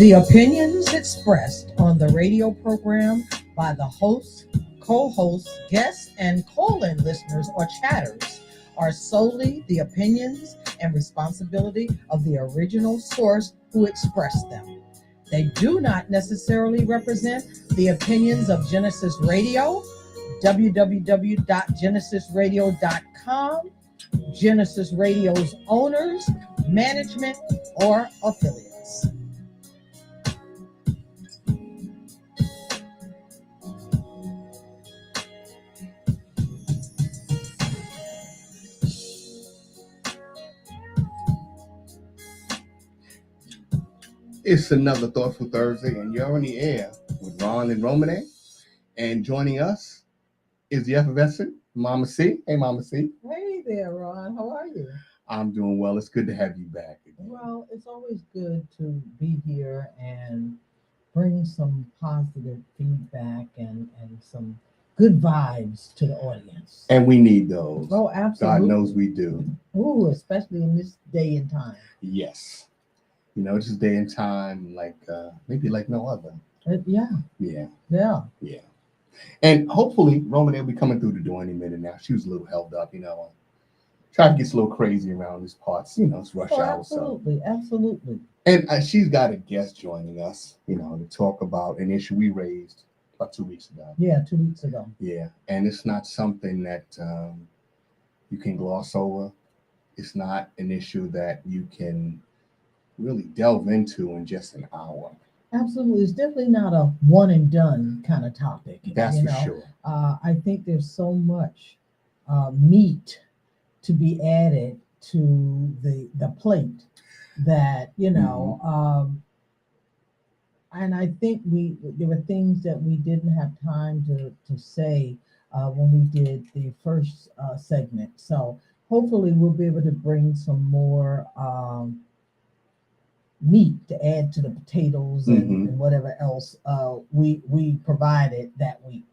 The opinions expressed on the radio program by the hosts, co hosts, guests, and call in listeners or chatters are solely the opinions and responsibility of the original source who expressed them. They do not necessarily represent the opinions of Genesis Radio, www.genesisradio.com, Genesis Radio's owners, management, or affiliates. It's another Thoughtful Thursday, and you're on the air with Ron and Romane. And joining us is the effervescent Mama C. Hey, Mama C. Hey there, Ron. How are you? I'm doing well. It's good to have you back again. Well, it's always good to be here and bring some positive feedback and some good vibes to the audience. And we need those. Oh, absolutely. God knows we do. Ooh, especially in this day and time. Yes. You know, it's just day and time maybe like no other. Yeah. Yeah. And hopefully, Romane will be coming through the door any minute now. She was a little held up, Traffic gets a little crazy around these parts. It's rush hour. Absolutely. And she's got a guest joining us, to talk about an issue we raised about 2 weeks ago. Yeah, 2 weeks ago. Yeah, and it's not something that you can gloss over. It's not an issue that you can really delve into in just an hour. Absolutely. It's definitely not a one and done kind of topic. That's for sure. I think there's so much meat to be added to the plate that, and I think there were things that we didn't have time to say when we did the first segment. So hopefully we'll be able to bring some more meat to add to the potatoes and whatever else we provided that week.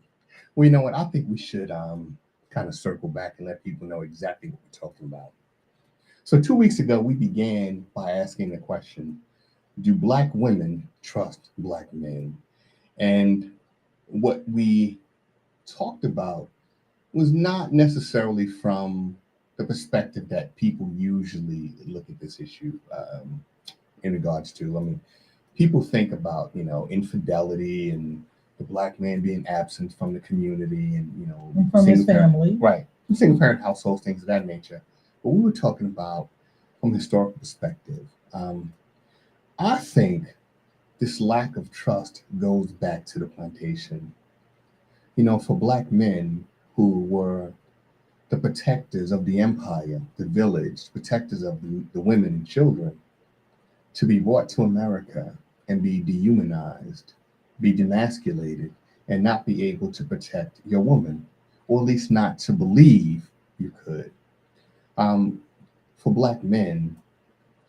Well, you know what? I think we should kind of circle back and let people know exactly what we're talking about. So 2 weeks ago, we began by asking the question, do Black women trust Black men? And what we talked about was not necessarily from the perspective that people usually look at this issue in regards to. People think about, infidelity and the Black man being absent from the community and from his family. Right. Single parent households, things of that nature. But we were talking about from a historical perspective. I think this lack of trust goes back to the plantation. For Black men who were the protectors of the empire, the village, protectors of the women and children, to be brought to America and be dehumanized, be demasculated, and not be able to protect your woman, or at least not to believe you could. For Black men,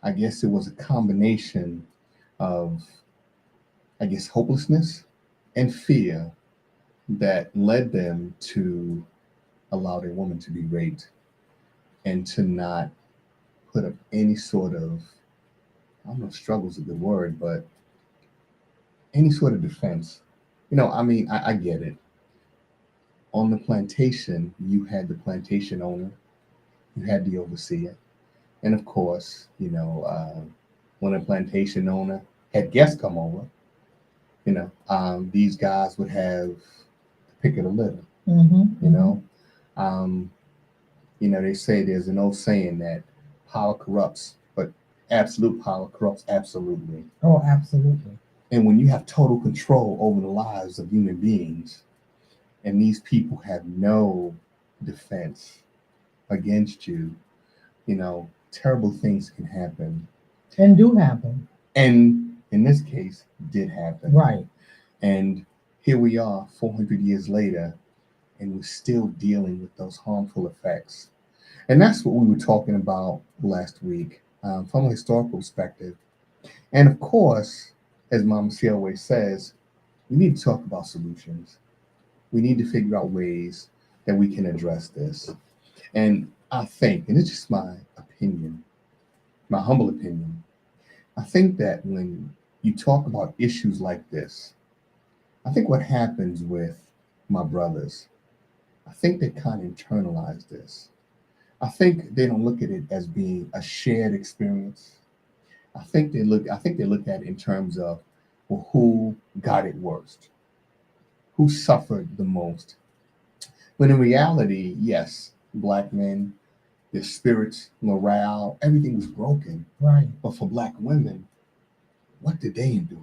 I guess it was a combination of, hopelessness and fear that led them to allow their woman to be raped and to not put up any sort of, I don't know if struggle is a good word, but any sort of defense. I get it. On the plantation, you had the plantation owner, you had the overseer, and of course, when a plantation owner had guests come over, these guys would have the pick of the litter. They say there's an old saying that power corrupts, but absolute power corrupts absolutely. Oh, absolutely. And when you have total control over the lives of human beings, and these people have no defense against you, terrible things can happen. And do happen. And in this case, did happen. Right. And here we are 400 years later, and we're still dealing with those harmful effects. And that's what we were talking about last week from a historical perspective. And of course, as Mama C always says, we need to talk about solutions. We need to figure out ways that we can address this. And I think, and it's just my opinion, my humble opinion, I think that when you talk about issues like this, I think what happens with my brothers, I think they kind of internalize this. I think they don't look at it as being a shared experience. I think they look at it in terms of, well, who got it worst, who suffered the most. When in reality, yes, black men, their spirits, morale, everything was broken. Right. But for black women, what did they endure?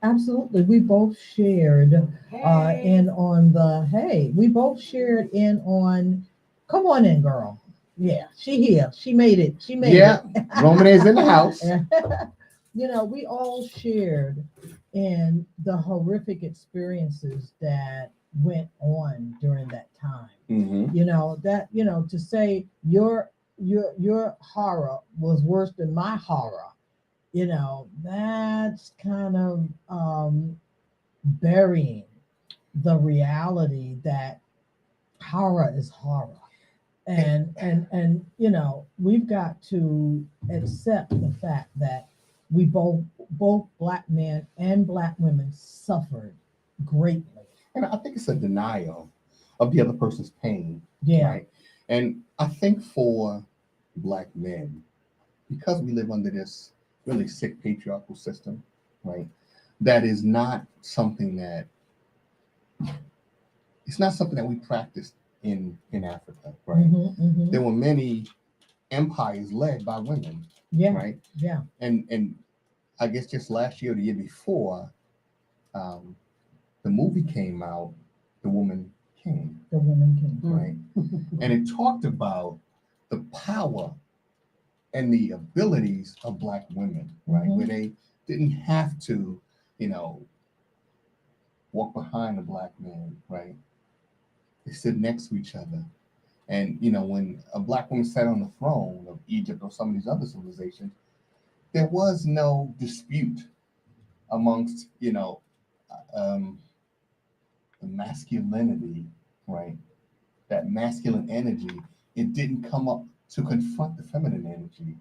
Absolutely. We both shared in on the hey, we both shared in on come on in, girl. Yeah, she here. She made it. She made Yeah, it. Roman is in the house. You know, we all shared in the horrific experiences that went on during that time. Hmm. You know, that, you know, to say your horror was worse than my horror, you know, that's kind of burying the reality that horror is horror. And you know, we've got to accept the fact that we both black men and black women suffered greatly. And I think it's a denial of the other person's pain, Yeah. right? And I think for black men, because we live under this really sick patriarchal system, right? That is not something that it's not something that we practiced in Africa, right? There were many empires led by women, Yeah. right? Yeah. And I guess just last year or the year before, um, the movie came out, The Woman King, The woman king. right? And it talked about the power and the abilities of black women, right? Mhm. Where they didn't have to, you know, walk behind a black man, right? They stood next to each other. And, you know, when a black woman sat on the throne of Egypt or some of these other civilizations, there was no dispute amongst, you know, um, the masculinity, right? That masculine energy, it didn't come up to confront the feminine energy.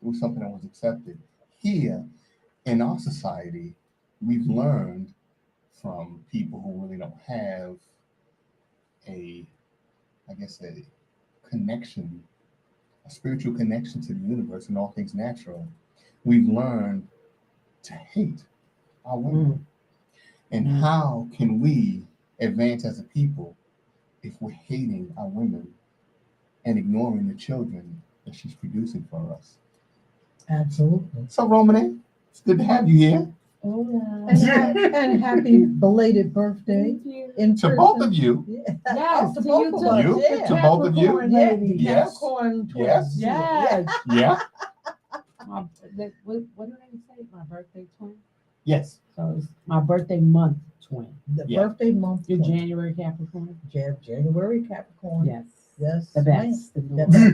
It was something that was accepted. Here in our society, we've learned from people who really don't have a, I guess, a connection, a spiritual connection to the universe and all things natural. We've learned to hate our women. And how can we advance as a people if we're hating our women and ignoring the children that she's producing for us? Absolutely. So, Romane, it's good to have you here. Hola. And happy belated birthday Thank you. in To person. both of you. Yeah. Yes, to to both you of too. us. You, Yeah. to both of you. Capricorn Yeah, lady. the Yes. Capricorn twins. Yes. Yes. Yeah. What did I say? My birthday twin? Yes. So it's my birthday month twin. The Yeah. birthday month. You're twin. January Capricorn? January Capricorn. Yes. Yes. The ma'am.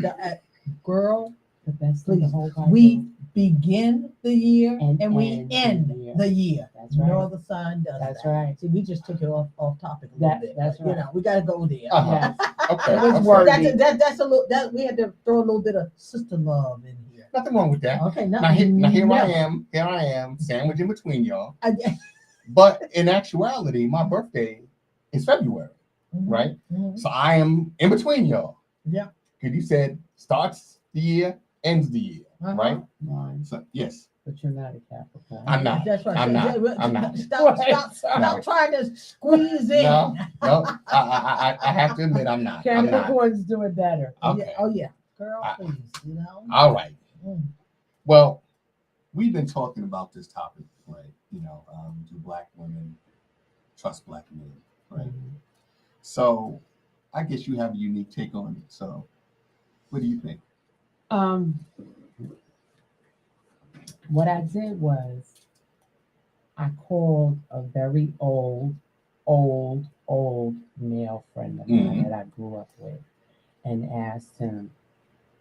best. Girl, The best in the please. whole wide we world. begin the year and we end end the year. the year. That's right. No other sign does That's that. right. See, we just took it off topic a little bit. That's but, You right. know, we got to go there. Uh-huh. Yes. Okay. It was okay. worthy. That's a little. That we had to throw a little bit of sister love in here. Nothing wrong with that. Okay, Now, here no. I am. Here I am, sandwiched in between y'all. I- But in actuality, my birthday is February, right? Mhm. So I am in between y'all. Yeah. Because you said starts the year, ends the year, Uh-huh. right? Mine. So yes, But you're not a Capricorn. I'm not. That's right. I'm not. Stop trying to squeeze in. No. I have to admit I'm not. I'm not. Capricorns do it better. Okay. Oh yeah, girl, I- please. You know. All right. Mm. Well, we've been talking about this topic, right? You know, do black women trust black men, right? So, I guess you have a unique take on it. So, what do you think? What I did was I called a very old male friend of mine Mhm. that I grew up with and asked him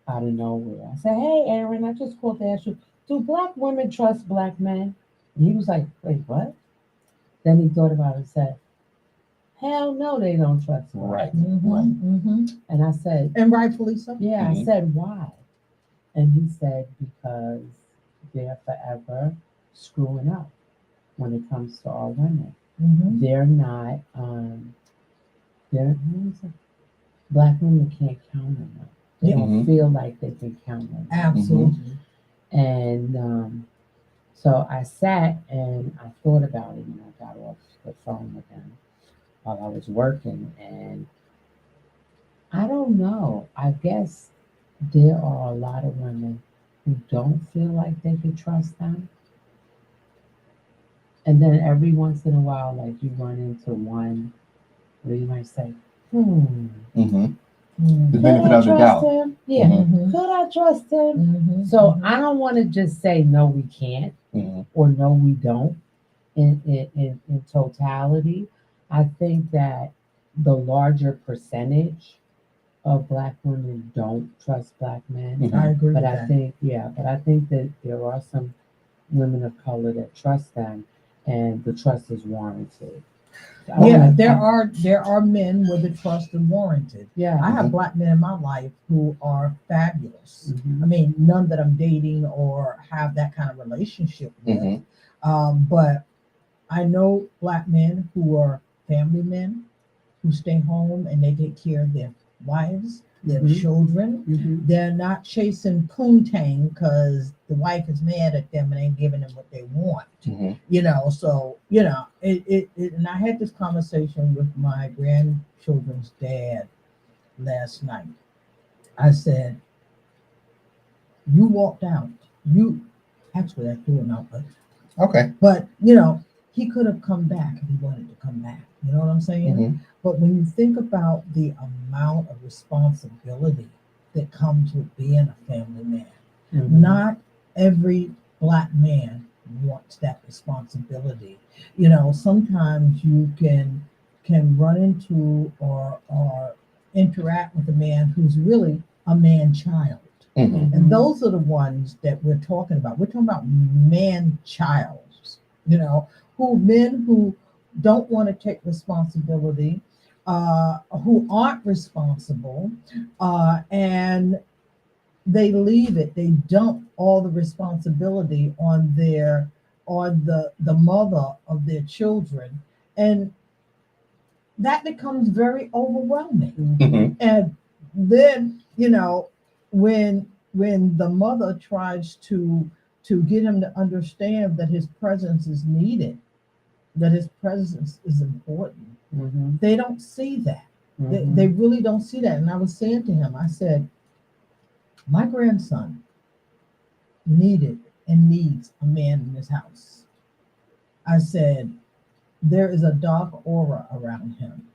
out of nowhere. I said, "Hey, Aaron, I just called to ask you, do black women trust black men?" And he was like, "Wait, what?" Then he thought about it and said, "Hell no, they don't trust black Right. men." Mhm, Right. mhm. And I said, And rightfully so. yeah, I Mhm. said, "Why?" And he said, "Because they're forever screwing up." when it comes to all women. Mhm. They're not. They're black women can't count on them. They Yeah. don't Mhm. feel like they can count on them. Absolutely. And so I sat and I thought about it, and I got off the phone with him while I was working. And I don't know. I guess there are a lot of women who don't feel like they could trust them. And then every once in a while, like you run into one where you might say, Mm-hmm. Mhm. The could benefit I of the trust doubt. him? Yeah. Mhm. Could I trust him? Mhm. So Mhm. I don't want to just say no, we can't, Mm-hmm. or no, we don't. In totality, I think that the larger percentage of black women don't trust black men. Mhm. I agree But with I that. think, yeah, but I think that there are some women of color that trust them, and the trust is warranted. So I Yeah, wanna- there are men where the trust is warranted. yeah. I have Mhm. black men in my life who are fabulous. Mhm. I mean, none that I'm dating or have that kind of relationship with. Mhm. But I know black men who are family men who stay home and they take care of their wives, their Mhm. children. Mhm. They're not chasing poontang because the wife is mad at them and ain't giving them what they want. Mhm. So and I had this conversation with my grandchildren's dad last night. I said, you walked out. You actually I threw him out, Okay. but he could have come back if he wanted to come back. You know what I'm saying? Mhm. But when you think about the amount of responsibility that comes with being a family man, Mhm. not every black man wants that responsibility. Sometimes you can run into or interact with a man who's really a man child. Mhm. And those are the ones that we're talking about. We're talking about man childs, who men who don't want to take responsibility, who aren't responsible, and they leave it. They dump all the responsibility on the mother of their children, and that becomes very overwhelming. Mhm. And then when the mother tries to get him to understand that his presence is needed, that his presence is important, Mhm. they don't see that. Mhm. They really don't see that. And I was saying to him, I said, my grandson needed and needs a man in his house. I said, there is a dark aura around him.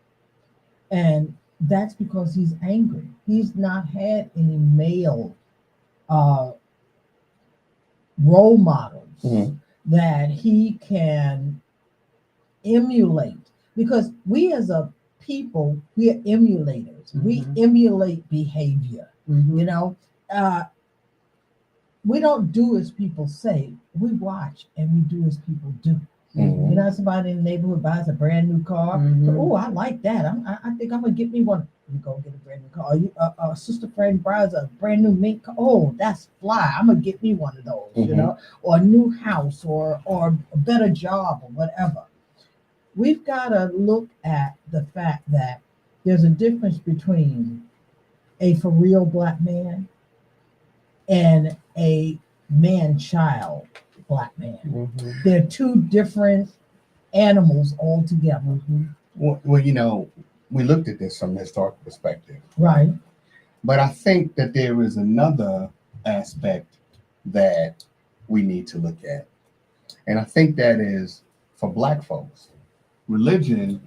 And that's because he's angry. He's not had any male uh, role models Mhm. that he can emulate. Because we as a people, we are emulators. We Mhm. emulate behavior. Mhm. Uh, we don't do as people say. We watch and we do as people do. Mhm. Somebody in the neighborhood buys a brand new car. Mhm. So, oh, I like that. I think I'm gonna get me one. You go get a brand new car. A sister friend buys a brand new mink car. Oh, that's fly. I'm gonna get me one of those. Mhm. Or a new house, or a better job, or whatever. We've got to look at the fact that there's a difference between a for real black man and a man child black man. Mhm. They're two different animals altogether. Mhm. Well, we looked at this from a historical perspective, Right. but I think that there is another aspect that we need to look at. And I think that is for black folks, religion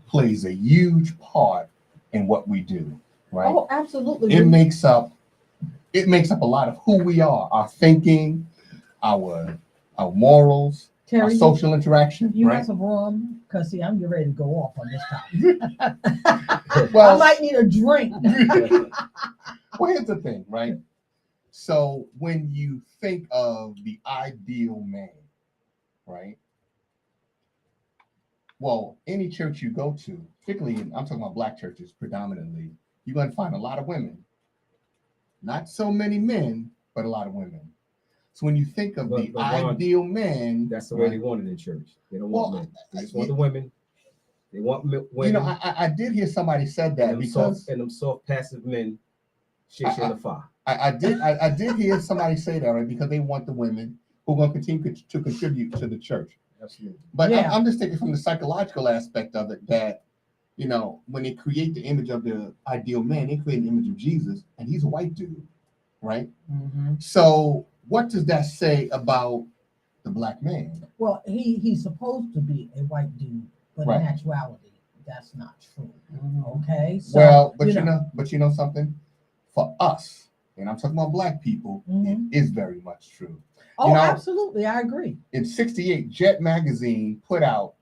plays a huge part in what we do, right? Oh, absolutely. It makes up a lot of who we are, our thinking, our morals, our Terry, social interaction, you right? have some rum? Because, see, I'm getting ready to go off on this topic. I Well, might need a drink. well, here's the thing, right? So when you think of the ideal man, right? Well, any church you go to, particularly I'm talking about black churches predominantly, you're going to find a lot of women. Not so many men, but a lot of women. So when you think of the But Ron, ideal man, that's the way they want it in church. They don't want Well, men. They just want the women. They want women. you know, I did hear somebody said and that them because soft, and them soft passive men shaking the fire. I did hear somebody say that, right? Because they want the women who are going to continue to contribute to the church. Absolutely. But Yeah. I'm just thinking from the psychological aspect of it that, you know, when they create the image of the ideal man, they create an image of Jesus, and he's a white dude, right? Mm-hmm. So what does that say about the black man? Well, he's supposed to be a white dude, but Right. in actuality, that's not true. Mm-hmm. Okay. So, Well, but you know something? For us, and I'm talking about black people, Mhm. it is very much true. Oh, you know- absolutely, I agree. In '68, Jet Magazine put out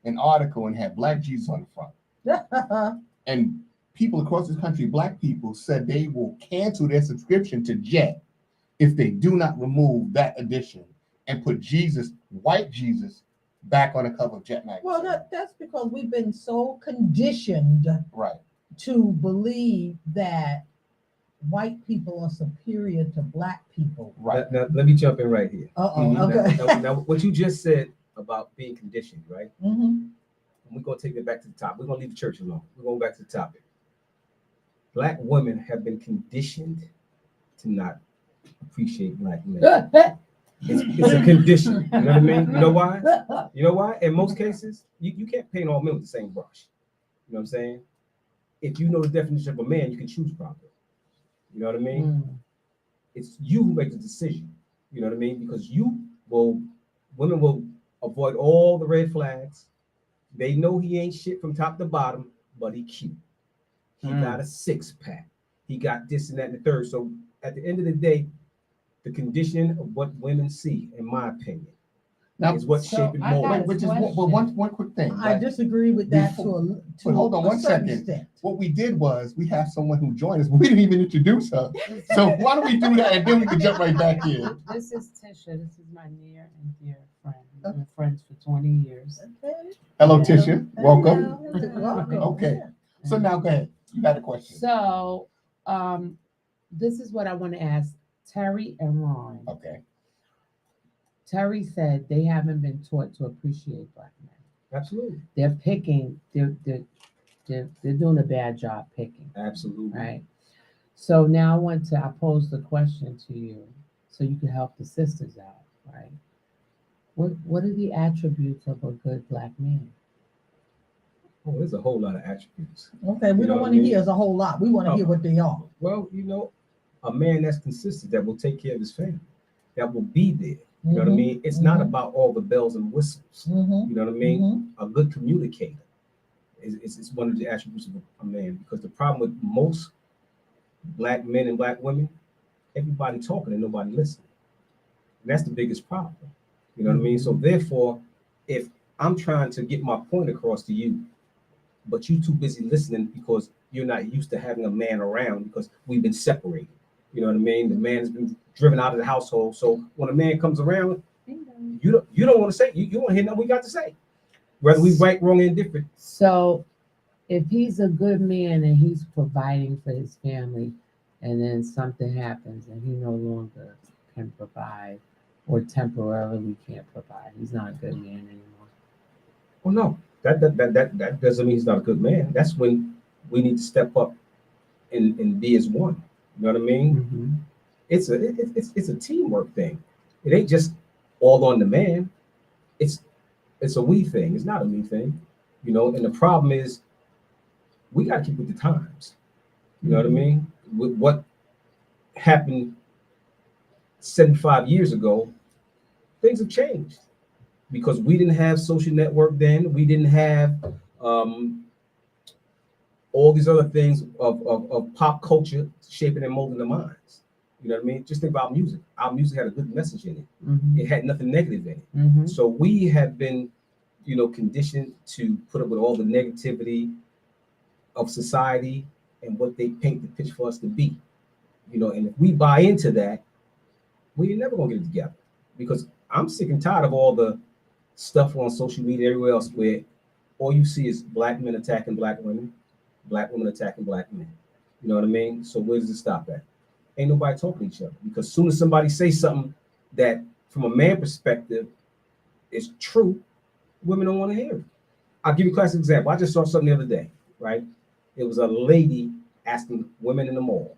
an article and had Black Jesus on the front. And people across this country, black people, said they will cancel their subscription to Jet if they do not remove that edition and put Jesus, white Jesus, back on the cover of Jet Magazine. Well, that's because we've been so conditioned Right. to believe that white people are superior to black people. Right. Now, let me jump in right here. Uh-oh, Mhm. okay. Now, what you just said about being conditioned, right? Mhm. We're going to take it back to the top. We're going to leave the church alone. We're going back to the topic. Black women have been conditioned to not appreciate black men. It's a condition. You know what I mean? You know why? You know why? In most cases, you can't paint all men with the same brush. You know what I'm saying? If you know the definition of a man, you can choose properly. You know what I mean? Mm. It's you who makes the decision. You know what I mean? Because women will avoid all the red flags. They know he ain't shit from top to bottom, but he cute. He got a 6-pack. He got this and that and the third. So at the end of the day, the condition of what women see, in my opinion, Now, is what's So shaping I more. got- which is question. but one quick thing. I right? disagree with that Before- to but hold on a one certain second. extent. What we did was we have someone who joined us, but we didn't even introduce her. So why don't we do that and then we can jump right back in? This is Tisha. This is my near and dear friend. We've been friends for 20 years. Okay. Hello, Yeah. Tisha. Welcome. Hello. Welcome. Okay. Yeah. So now go ahead. You got a question. So, this is what I want to ask Terry and Ron. Okay. Terry said they haven't been taught to appreciate black men. Absolutely. They're picking. They're doing a bad job picking. Absolutely. Right. So now I pose the question to you, so you can help the sisters out. Right. What are the attributes of a good black man? Oh, there's a whole lot of attributes. Okay, we You know don't what want I to mean? hear as a whole lot. We want to Oh. hear what they are. Well, a man that's consistent, that will take care of his family, that will be there. You know what I Mhm, mean? It's not mhm. about all the bells and whistles. Mhm, You know what I mean? mhm. A good communicator is one of the attributes of a man. Because the problem with most black men and black women, everybody talking and nobody listening. And that's the biggest problem. You know what I mean? So therefore, if I'm trying to get my point across to you, but you too busy listening because you're not used to having a man around because we've been separated. You know what I mean? The man's been driven out of the household. So when a man comes around, you don't want to say, you don't hear nothing we got to say. Whether we right, wrong, and indifferent. So, if he's a good man and he's providing for his family, and then something happens and he no longer can provide or temporarily can't provide, he's not a good man anymore. Well, no, that doesn't mean he's not a good man. That's when we need to step up and be as one. You know what I mean? Mm-hmm. It's a teamwork thing. It ain't just all on the man. It's a we thing. It's not a me thing. You know, and the problem is we got to keep with the times. You know what I mean? With what happened 75 years ago, things have changed because we didn't have social network then. We didn't have all these other things of pop culture shaping and molding the minds. You know what I mean? Just think about music. Our music had a good message in it. Mm-hmm. It had nothing negative in it. Mm-hmm. So we have been, conditioned to put up with all the negativity of society and what they paint the pitch for us to be. And if we buy into that, we're never gonna get it together. Because I'm sick and tired of all the stuff on social media, everywhere else, where all you see is black men attacking black women attacking black men. You know what I mean? So where does it stop at? Ain't nobody talking to each other. Because as soon as somebody says something that from a man perspective is true, women don't want to hear it. I'll give you a classic example. I just saw something the other day, right? It was a lady asking women in the mall,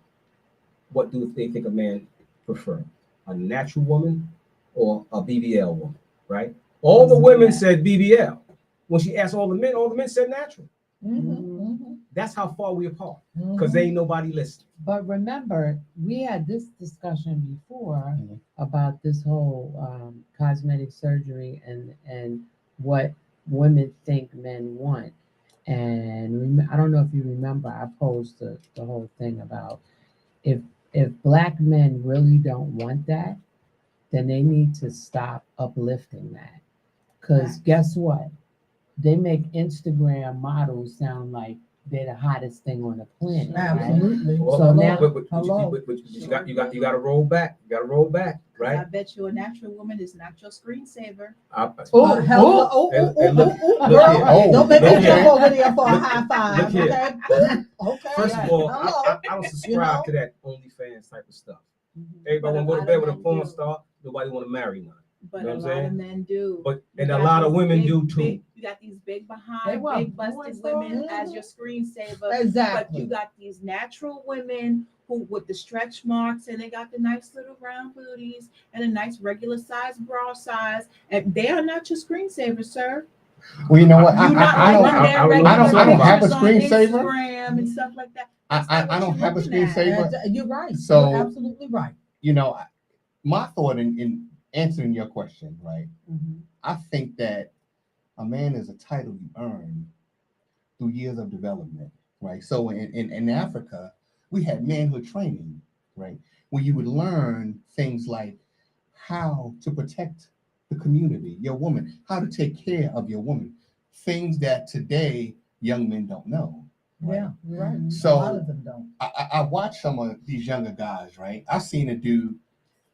what do they think a man prefer? A natural woman or a BBL woman, right? All the women said BBL. When she asked all the men said natural. That's how far we apart, because they ain't nobody listening. But remember, we had this discussion before about this whole cosmetic surgery and what women think men want. And I don't know if you remember, I posed the whole thing about if black men really don't want that, then they need to stop uplifting that. Because guess what? They make Instagram models sound like they're the hottest thing on the planet. Right? Absolutely. Well, So now- but you got to roll back. You got to roll back, I right? bet you a natural woman is not your screensaver. Oh, hello. Oh, and look girl, here. don't make Look me here. jump over there for a Look- high five. look here. Okay. Okay. First of all, Hello. I don't subscribe to that OnlyFans type of stuff. Everybody want to go to bed with a porn star. Nobody want to marry none. But Know a what lot I'm saying? of men do. But You and a got lot of these women big, do too. You got these big They behind, want big busted porn women stars. as your screensaver. But Exactly. you got these natural women who with the stretch marks and they got the nice little round booties and a nice regular size bra size. And they are not your screensavers, sir. Well, you know what? You're not I liking their I don't regular have a pictures on screensaver. Instagram and stuff like that. That's not I what don't you're have a looking at. screensaver. And you're right. So- You're absolutely right. You know, my thought in answering your question, right? Mhm. I think that a man is a title you earn through years of development, right? So in Africa, we had manhood training, right? Where you would learn things like how to protect the community, your woman, how to take care of your woman, things that today young men don't know. Right? Yeah, you're right. So- a lot of them don't. I watch some of these younger guys, right? I seen a dude,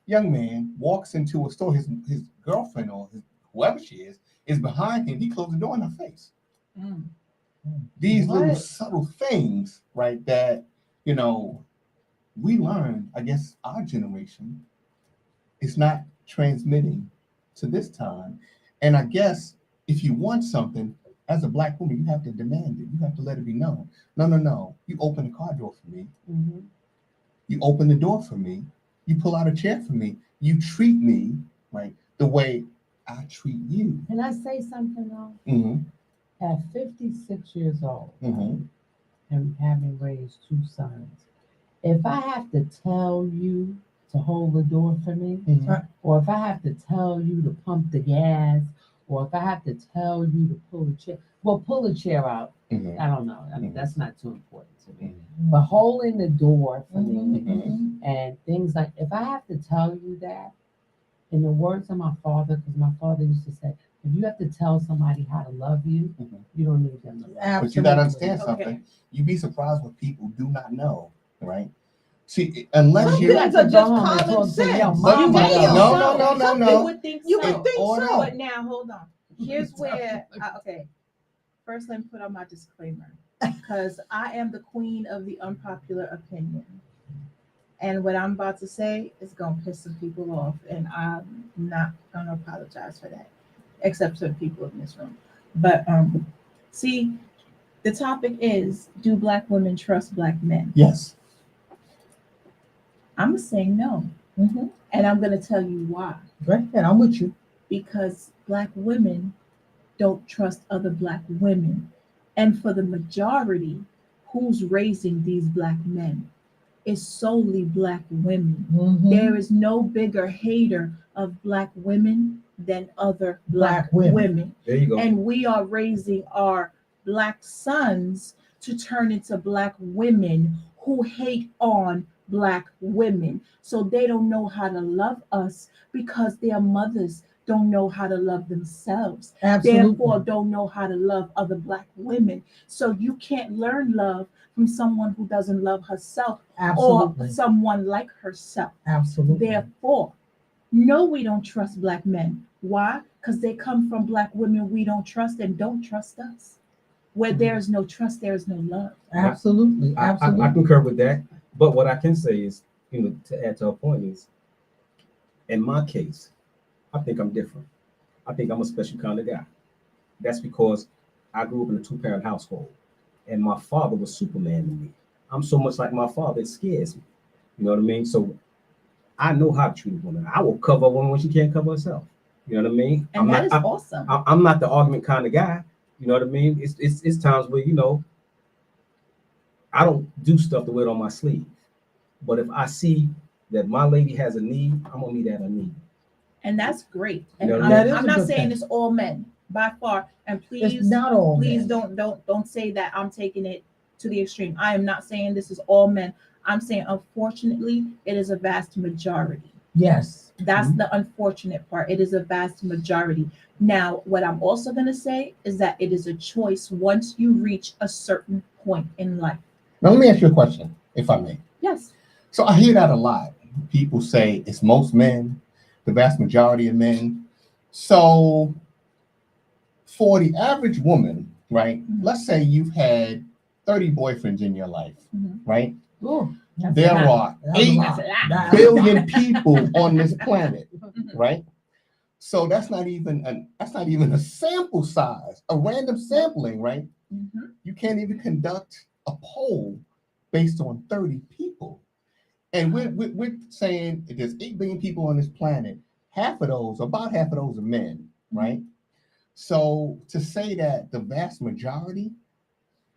young man, walks into a store, his girlfriend or whoever she is behind him. He closed the door in her face. These little What? subtle things, right? That we learned. I guess our generation is not transmitting to this time, and I guess if you want something as a black woman, you have to demand it. You have to let it be known. No. You open the car door for me. Mhm. You open the door for me. You pull out a chair for me. You treat me right the way I treat you. Can I say something though? Mm-hmm. At 56 years old, Mm-hmm. and having raised 2 sons, if I have to tell you to hold the door for me, Mm-hmm. or if I have to tell you to pump the gas, or if I have to tell you to pull a chair, well, pull a chair out. Mm-hmm. I don't know. I mean, Mhm. that's not too important to me. Mm-hmm. But holding the door for me Mhm. and things like, if I have to tell you that, in the words of my father, because my father used to say, if you have to tell somebody how to love you, Mhm. you don't need them to love you. Absolutely. But you gotta understand Okay. something. You'd be surprised what people do not know, right? See, unless Some you You got things to are go just home and common talk to your sense. But- mama. Damn. No. You would think You so. would think Order. so. But now, hold on. Here's where, okay. First, let me put on my disclaimer because I am the queen of the unpopular opinion. And what I'm about to say is going to piss some people off. And I'm not going to apologize for that, except to the people in this room. But see, the topic is, do black women trust black men? yes. I'm going to say no. Mhm. And I'm going to tell you why. Go ahead. I'm with you. Because black women don't trust other black women. And for the majority, who's raising these black men is solely black women. Mhm. There is no bigger hater of black women than other black Black women. women. There you go. And we are raising our black sons to turn into black women who hate on black women. So they don't know how to love us because their mothers don't know how to love themselves. Absolutely. Therefore, don't know how to love other black women. So you can't learn love from someone who doesn't love herself Absolutely. or someone like herself. Absolutely. Therefore, no, we don't trust black men. Why? Because they come from black women we don't trust and don't trust us. Where there is no trust, there is no love. Absolutely. I Absolutely. concur with that. But what I can say is, to add to her point is, In my case, I think I'm different. I think I'm a special kind of guy. That's because I grew up in a two-parent household, and my father was Superman to me. I'm so much like my father, it scares me. You know what I mean? So I know how to treat a woman. I will cover a woman when she can't cover herself. You know what I mean? And that is I'm, awesome. I'm not the argument kind of guy. You know what I mean? It's times where, you know, I don't do stuff to wear it on my sleeve. But if I see that my lady has a need, I'm gonna meet that a need. And that's great. You know And what I mean? That is I'm a not good saying thing. it's all men by far. And please, It's not all please men. don't say that I'm taking it to the extreme. I am not saying this is all men. I'm saying unfortunately it is a vast majority. Yes. That's the unfortunate part. It is a vast majority. Now, what I'm also going to say is that it is a choice once you reach a certain point in life. Now, let me ask you a question, if I may. Yes. So I hear that a lot. People say it's most men, the vast majority of men. So for the average woman, right? Mhm. Let's say you've had 30 boyfriends in your life, Mhm. right? Ooh, There are that's a 8 lot. That's a lot. That's- billion people on this planet, Mhm. right? So that's not even a sample size, a random sampling, right? Mhm. You can't even conduct a poll based on 30 people. And we're saying if there's 8 billion people on this planet, about half of those are men, right? So to say that the vast majority,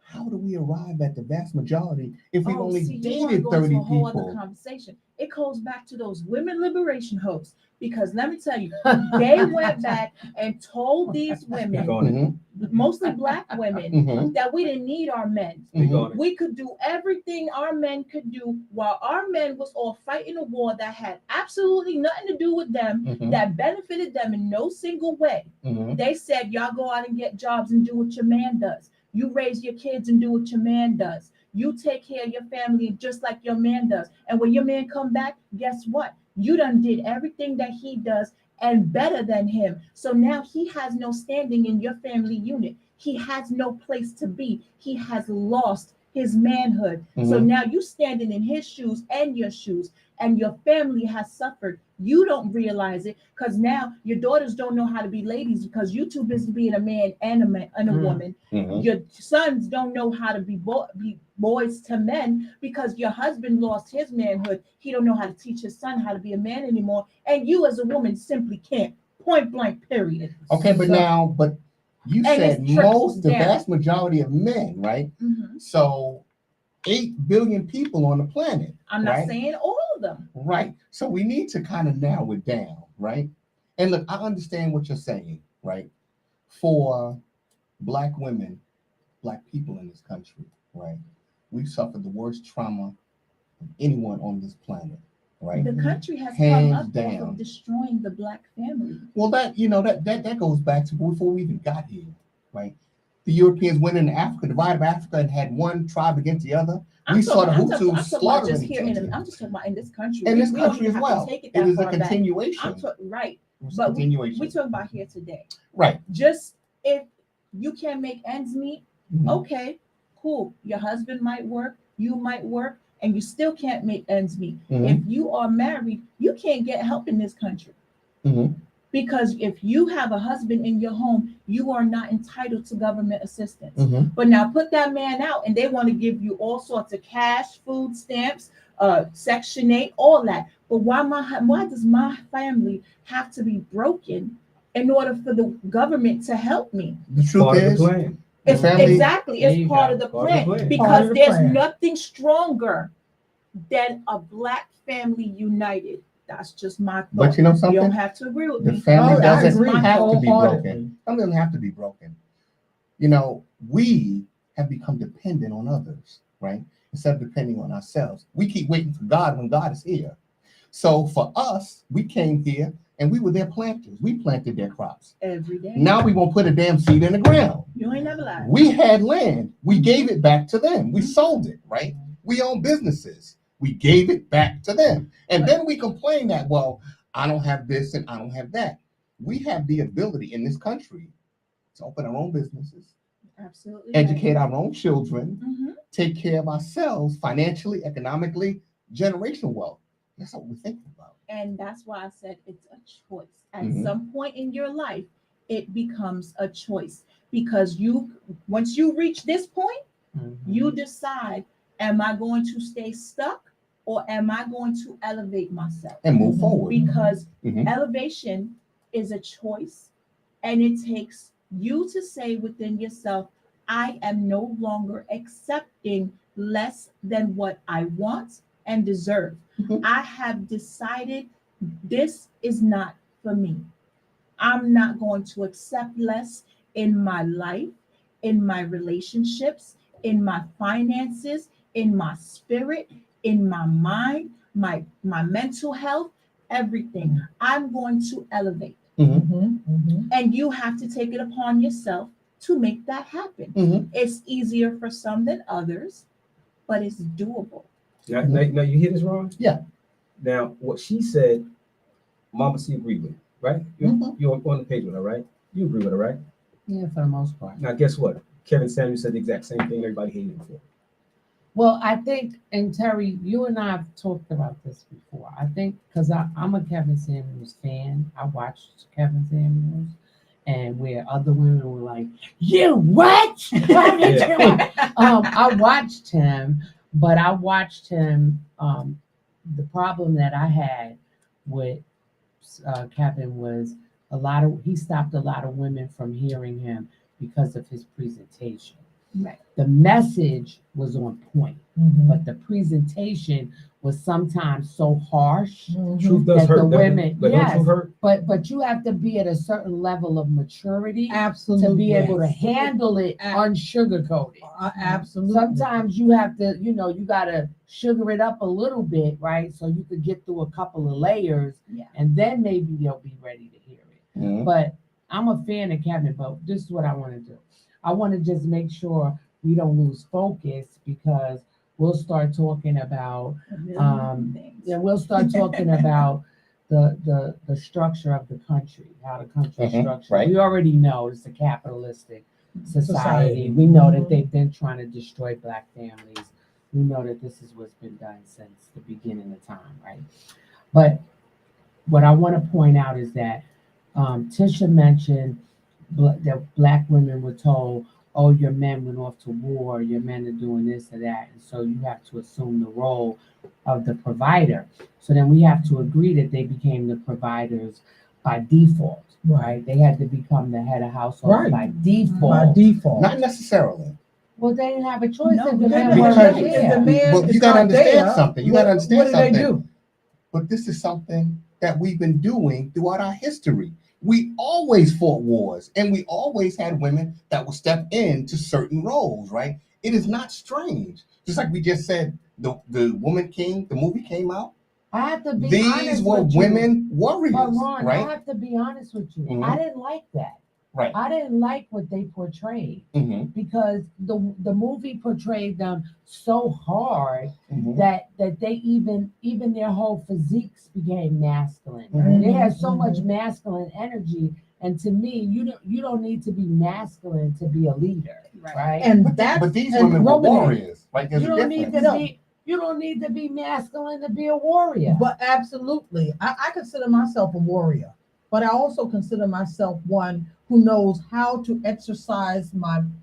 how do we arrive at the vast majority if we've only See, you want to dated go 30 into a whole other people? conversation. It goes back to those women liberation hosts because let me tell you, they went back and told these Speak women, on it. Mhm, mostly black women, mhm, that we didn't need our men. Speak mhm. on it. We could do everything our men could do while our men was all fighting a war that had absolutely nothing to do with them, Mhm. that benefited them in no single way. Mhm. They said, y'all go out and get jobs and do what your man does. You raise your kids and do what your man does. You take care of your family just like your man does. And when your man come back, guess what? You done did everything that he does and better than him. So now he has no standing in your family unit. He has no place to be. He has lost his manhood. So Mhm. now you standing in his shoes and your shoes, and your family has suffered. You don't realize it because now your daughters don't know how to be ladies because you're too busy being a man and a woman. Mhm. Your sons don't know how to be boys to men because your husband lost his manhood. He don't know how to teach his son how to be a man anymore. And you as a woman simply can't. Point blank, period. Okay, but you And said it trickles the down. vast majority of men, right? Mhm. So 8 billion people on the planet. I'm not right? saying all of them. Right. So we need to kind of narrow it down, right? And look, I understand what you're saying, right? For Black women, Black people in this country, right? We've suffered the worst trauma of anyone on this planet, right? The country has Hands come up off down. of destroying the Black family. Well, that goes back to before we even got here, right? The Europeans went into Africa, divided Africa, and had one tribe against the other. We saw the Hutus slaughtering each other. I'm just talking about in this country. In this We don't country even as have to well, take it that is a far back. continuation. Right. It's a But we continuation. talk about here today. Right. Just if you can't make ends meet, Mhm. okay, cool. Your husband might work, you might work, and you still can't make ends meet. Mhm. If you are married, you can't get help in this country. Mhm. Because if you have a husband in your home, you are not entitled to government assistance. Mhm. But now put that man out and they want to give you all sorts of cash, food stamps, Section 8, all that. But why does my family have to be broken in order for the government to help me? The truth Part of the is, plan. It's family- exactly There it's you part go. of the Part of the plan plan. Part because of the there's plan. nothing stronger than a Black family united. That's just my thought. but you know You something? don't have to agree with The me. family Oh, I doesn't agree have to be wholeheartedly. broken. Family doesn't have to be broken. You know, we have become dependent on others, right? Instead of depending on ourselves. We keep waiting for God when God is here. So for us, we came here and we were their planters. We planted their crops. Every day. Now we won't put a damn seed in the ground. You ain't never lied. We had land. We gave it back to them. We sold it, right? We own businesses. We gave it back to them. And then we complain that, well, I don't have this and I don't have that. We have the ability in this country to open our own businesses, Absolutely. educate our own children, Mm-hmm. take care of ourselves financially, economically, generational wealth. That's what we're thinking about. And that's why I said it's a choice. At Mhm. some point in your life, it becomes a choice because once you reach this point, Mhm. you decide, am I going to stay stuck or am I going to elevate myself? And move Mhm. forward. Because Mhm. elevation is a choice, and it takes you to say within yourself, I am no longer accepting less than what I want and deserve. Mhm. I have decided this is not for me. I'm not going to accept less in my life, in my relationships, in my finances, in my spirit, in my mind, my mental health, everything. I'm going to elevate. And you have to take it upon yourself to make that happen. Mhm. It's easier for some than others, but it's doable. Now you hear this, Ron? Yeah. Now, what she said, Mama C agreed with, right? Mhm. You're on the page with her, right? You agree with her, right? Yeah, for the most part. Now, guess what? Kevin Samuels said the exact same thing everybody hated him for. Well, I think, and Terry, you and I have talked about this before. I think because I'm a Kevin Samuels fan. I watched Kevin Samuels, and where other women were like, "You what?" I watched him, but I watched him. The problem that I had with Kevin was he stopped a lot of women from hearing him because of his presentation. Right. The message was on point, Mhm. but the presentation was sometimes so harsh. Mhm. Truth does That hurt. the doesn't it? women- but don't yes. truth hurt? But you have to be at a certain level of maturity Absolutely. to be able to handle it unsugarcoated. Absolutely. Sometimes you have to, you gotta sugar it up a little bit, right? So you could get through a couple of layers, Yeah. and then maybe they'll be ready to hear it. Mhm. But I'm a fan of Kevin, but this is what I want to do. I want to just make sure we don't lose focus because we'll start talking about A million things. we'll start talking about the structure of the country, how the country is Mhm, structured. right. We already know it's a capitalistic society. Society. We know Mhm. that they've been trying to destroy Black families. We know that this is what's been done since the beginning of time, right? But what I want to point out is that Tisha mentioned that Black women were told, oh, your men went off to war, your men are doing this or that, and so you have to assume the role of the provider. So then we have to agree that they became the providers by default, right? They had to become the head of household Right. by default. By default. Not necessarily. Well, they didn't have a choice No, if the they men didn't. weren't Because If the there. man But is you gotta not understand there, something. You gotta understand what do they something. do? But this is something that we've been doing throughout our history. We always fought wars and we always had women that would step into certain roles, right? It is not strange. Just like we just said, the Woman King, the movie came out. I have to be These honest were with you. women warriors, But Ron, I right? have to be honest with you. Mhm. I didn't like that. Right. I didn't like what they portrayed Mm-hmm. because the movie portrayed them so hard Mm-hmm. that they even their whole physiques became masculine. Mhm. They had so Mhm. much masculine energy, and to me, you don't need to be masculine to be a leader, Right. right? And But that's these and women were Roman- warriors, right? There's You a don't need difference. to be you don't need to be masculine to be a warrior. But absolutely, I consider myself a warrior, but I also consider myself one who knows how to exercise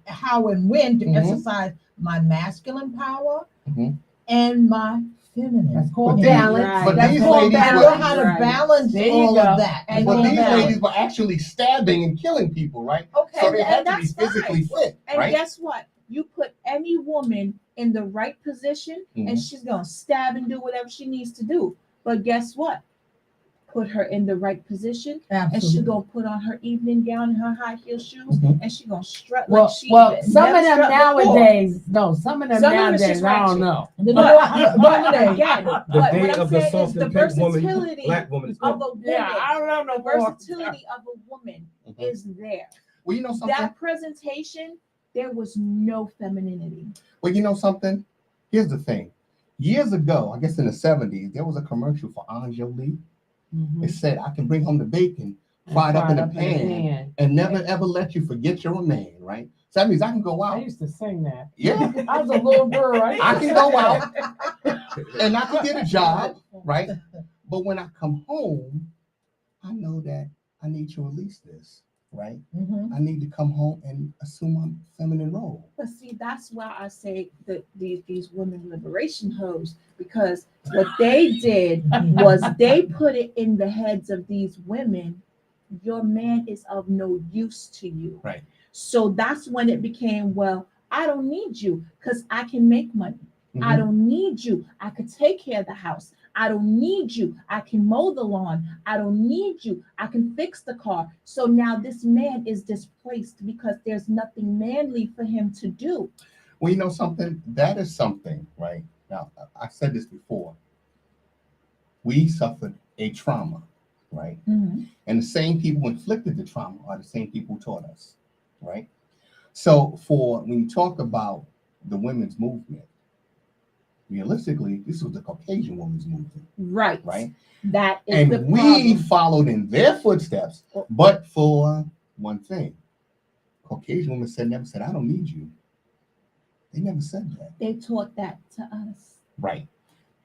how and when to Mhm. exercise my masculine power Mhm. and my feminine. That's called But balance. Right. But That's these called ladies I were- know balance. how to Right. balance There you all go. of that. And But all these balance. ladies were actually stabbing and killing people, right? Okay, So they had to be that's fine. physically fit, And right? guess what? You put any woman in the right position and Mhm. she's gonna stab and do whatever she needs to do. But guess what? Put her in the right position and she's Absolutely. gonna put on her evening gown and her high heel shoes Mhm. and she's gonna strut Well, like she some of never them strut before. nowadays, no, some of them Some of them is nowadays, just I don't ratchet. know. The But, new- but Roman- again, The but day what I'm of the saying is soft the and pink woman, versatility Black woman is of gone. a woman, Yeah, I don't know the no more. versatility of a woman Mhm. is there. Well, you know something? That presentation, there was no femininity. Well, you know something? Here's the thing. Years ago, I guess in the 70s, there was a commercial for Anjali. Mhm. It said, I can bring home the bacon fried up in a pan and never ever let you forget you're a man, right? So that means I can go I out. used to sing that. Yeah. I was a little girl, right? I can go out and I can get a job, right? But when I come home, I know that I need to release this, right? Mhm. I need to come home and assume my feminine role. But see, that's why I say that these women liberation hoes, because what they did was they put it in the heads of these women, your man is of no use to you. Right. So that's when it became, well, I don't need you because I can make money. I Mhm. don't need you. I could take care of the house. I don't need you. I can mow the lawn. I don't need you. I can fix the car. So now this man is displaced because there's nothing manly for him to do. Well, you know something? That is something, right? Now, I said this before. We suffered a trauma, right? And the same people who inflicted the trauma are the same people who taught us, right? So, when you talk about the women's movement, realistically, this was the Caucasian women's movement, Right. right? That is the And we problem. followed in their footsteps, but for one thing, Caucasian women never said, I don't need you. They never said that. They taught that to us. Right.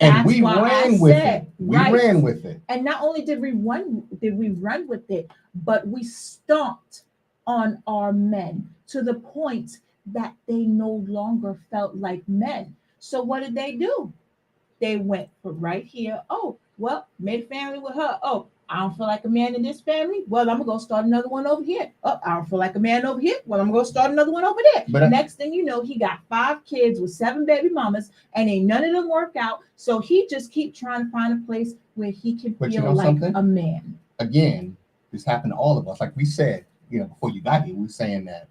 And That's we why I ran with said, it. We right. ran with it. And not only did we run with it, but we stomped on our men to the point that they no longer felt like men. So what did they do? They went for right here. Oh, well, made family with her. Oh, I don't feel like a man in this family. Well, I'm gonna go start another one over here. Oh, I don't feel like a man over here. Well, I'm gonna go start another one over there. But next thing you know, he got 5 kids with 7 baby mamas, and ain't none of them work out. So he just keep trying to find a place where he can But you feel know like something? a man. Again, this happened to all of us. Like we said, before you got here, we were saying that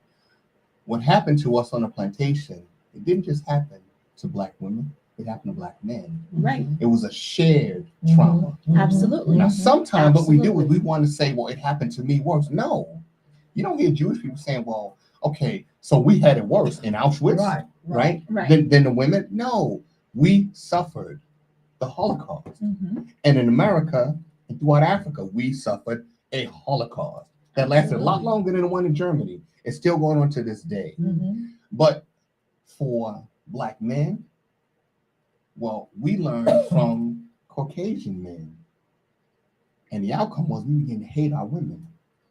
what happened to us on the plantation, it didn't just happen to Black women. It happened to Black men. Right. It was a shared trauma. Absolutely. Now, sometimes what we do is Absolutely. we want to say, well, it happened to me worse. No, you don't hear Jewish people saying, well, okay, so we had it worse in Auschwitz, right? Right. Than the women. No, we suffered the Holocaust. Mhm. And in America and throughout Africa, we suffered a Holocaust that lasted a lot Absolutely. longer than the one in Germany. It's still going on to this day. Mhm. But for Black men, well, we learned from Caucasian men. And the outcome was we began to hate our women.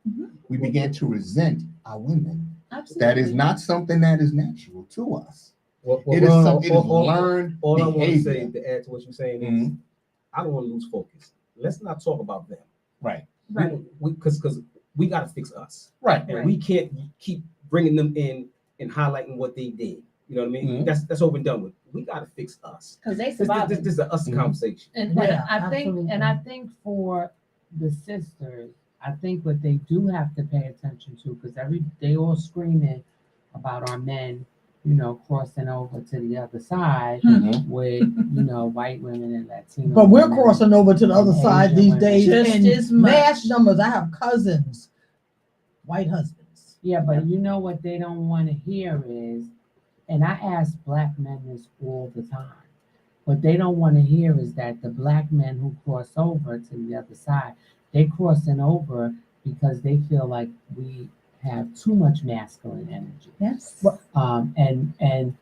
Mhm. We began to resent our women. Absolutely. That is not something that is natural to us. Well, It is learned all I want to say behavior. to add to what you're saying is, I don't want to lose focus. Let's not talk about them. Right. Right. Because we got to fix us. Right. And Right. we can't keep bringing them in and highlighting what they did. You know what I mean? Mhm. That's over and done with. We got to fix us. Because they This survived. is a us Mhm. conversation. And Yeah, I think for the sisters, I think what they do have to pay attention to, because they all screaming about our men, crossing over to the other side Mhm. with white women and Latino. But we're women. crossing over to the other And side Asian these women. days Just in as much. mass numbers. I have cousins, white husbands. Yeah, but you know what they don't want to hear is, and I ask Black men this all the time. What they don't want to hear is that the Black men who cross over to the other side, they crossing over because they feel like we have too much masculine energy. Yes. And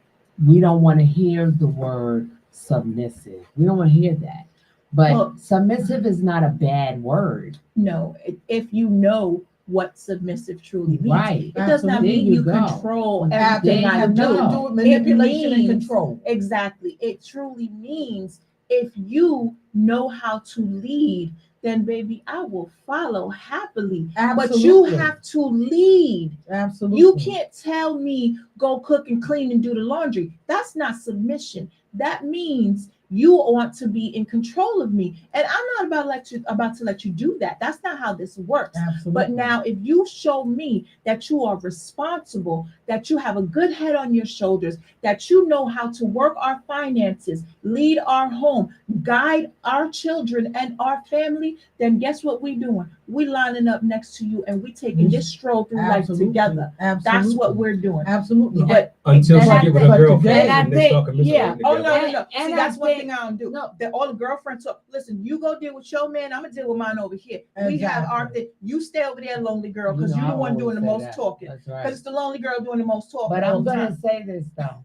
we don't want to hear the word submissive. We don't want to hear that. But Well- submissive is not a bad word. No, if you know what submissive truly means. Right. It does not Absolutely. mean There you you go. control There everything you I have nothing to do. do with manipulation and means- control. Exactly. It truly means if you know how to lead, then baby, I will follow happily. But you Absolutely. have to lead. Absolutely. You can't tell me go cook and clean and do the laundry. That's not submission. That means you want to be in control of me, and I'm not about to let you do that. That's not how this works. Absolutely. But now, if you show me that you are responsible, that you have a good head on your shoulders, that you know how to work our finances, lead our home, guide our children and our family, then guess what we doing? We lining up next to you and we taking this stroll through life Absolutely. together. Absolutely. That's what we're doing. Absolutely. But Until And she I get with think- her girlfriend and I and they think- start commiserating yeah. Oh together. no, no, no. And See, I that's one think- thing I don't do. No. That all the girlfriends talk. Listen, you go deal with your man. I'm gonna deal with mine over here. We have our Exactly. thing. You stay over there, lonely girl, because know, you're the I one doing always the say most that. talking. That's Because right. it's the lonely girl doing the most talking. But all I'm the going to time. say this though,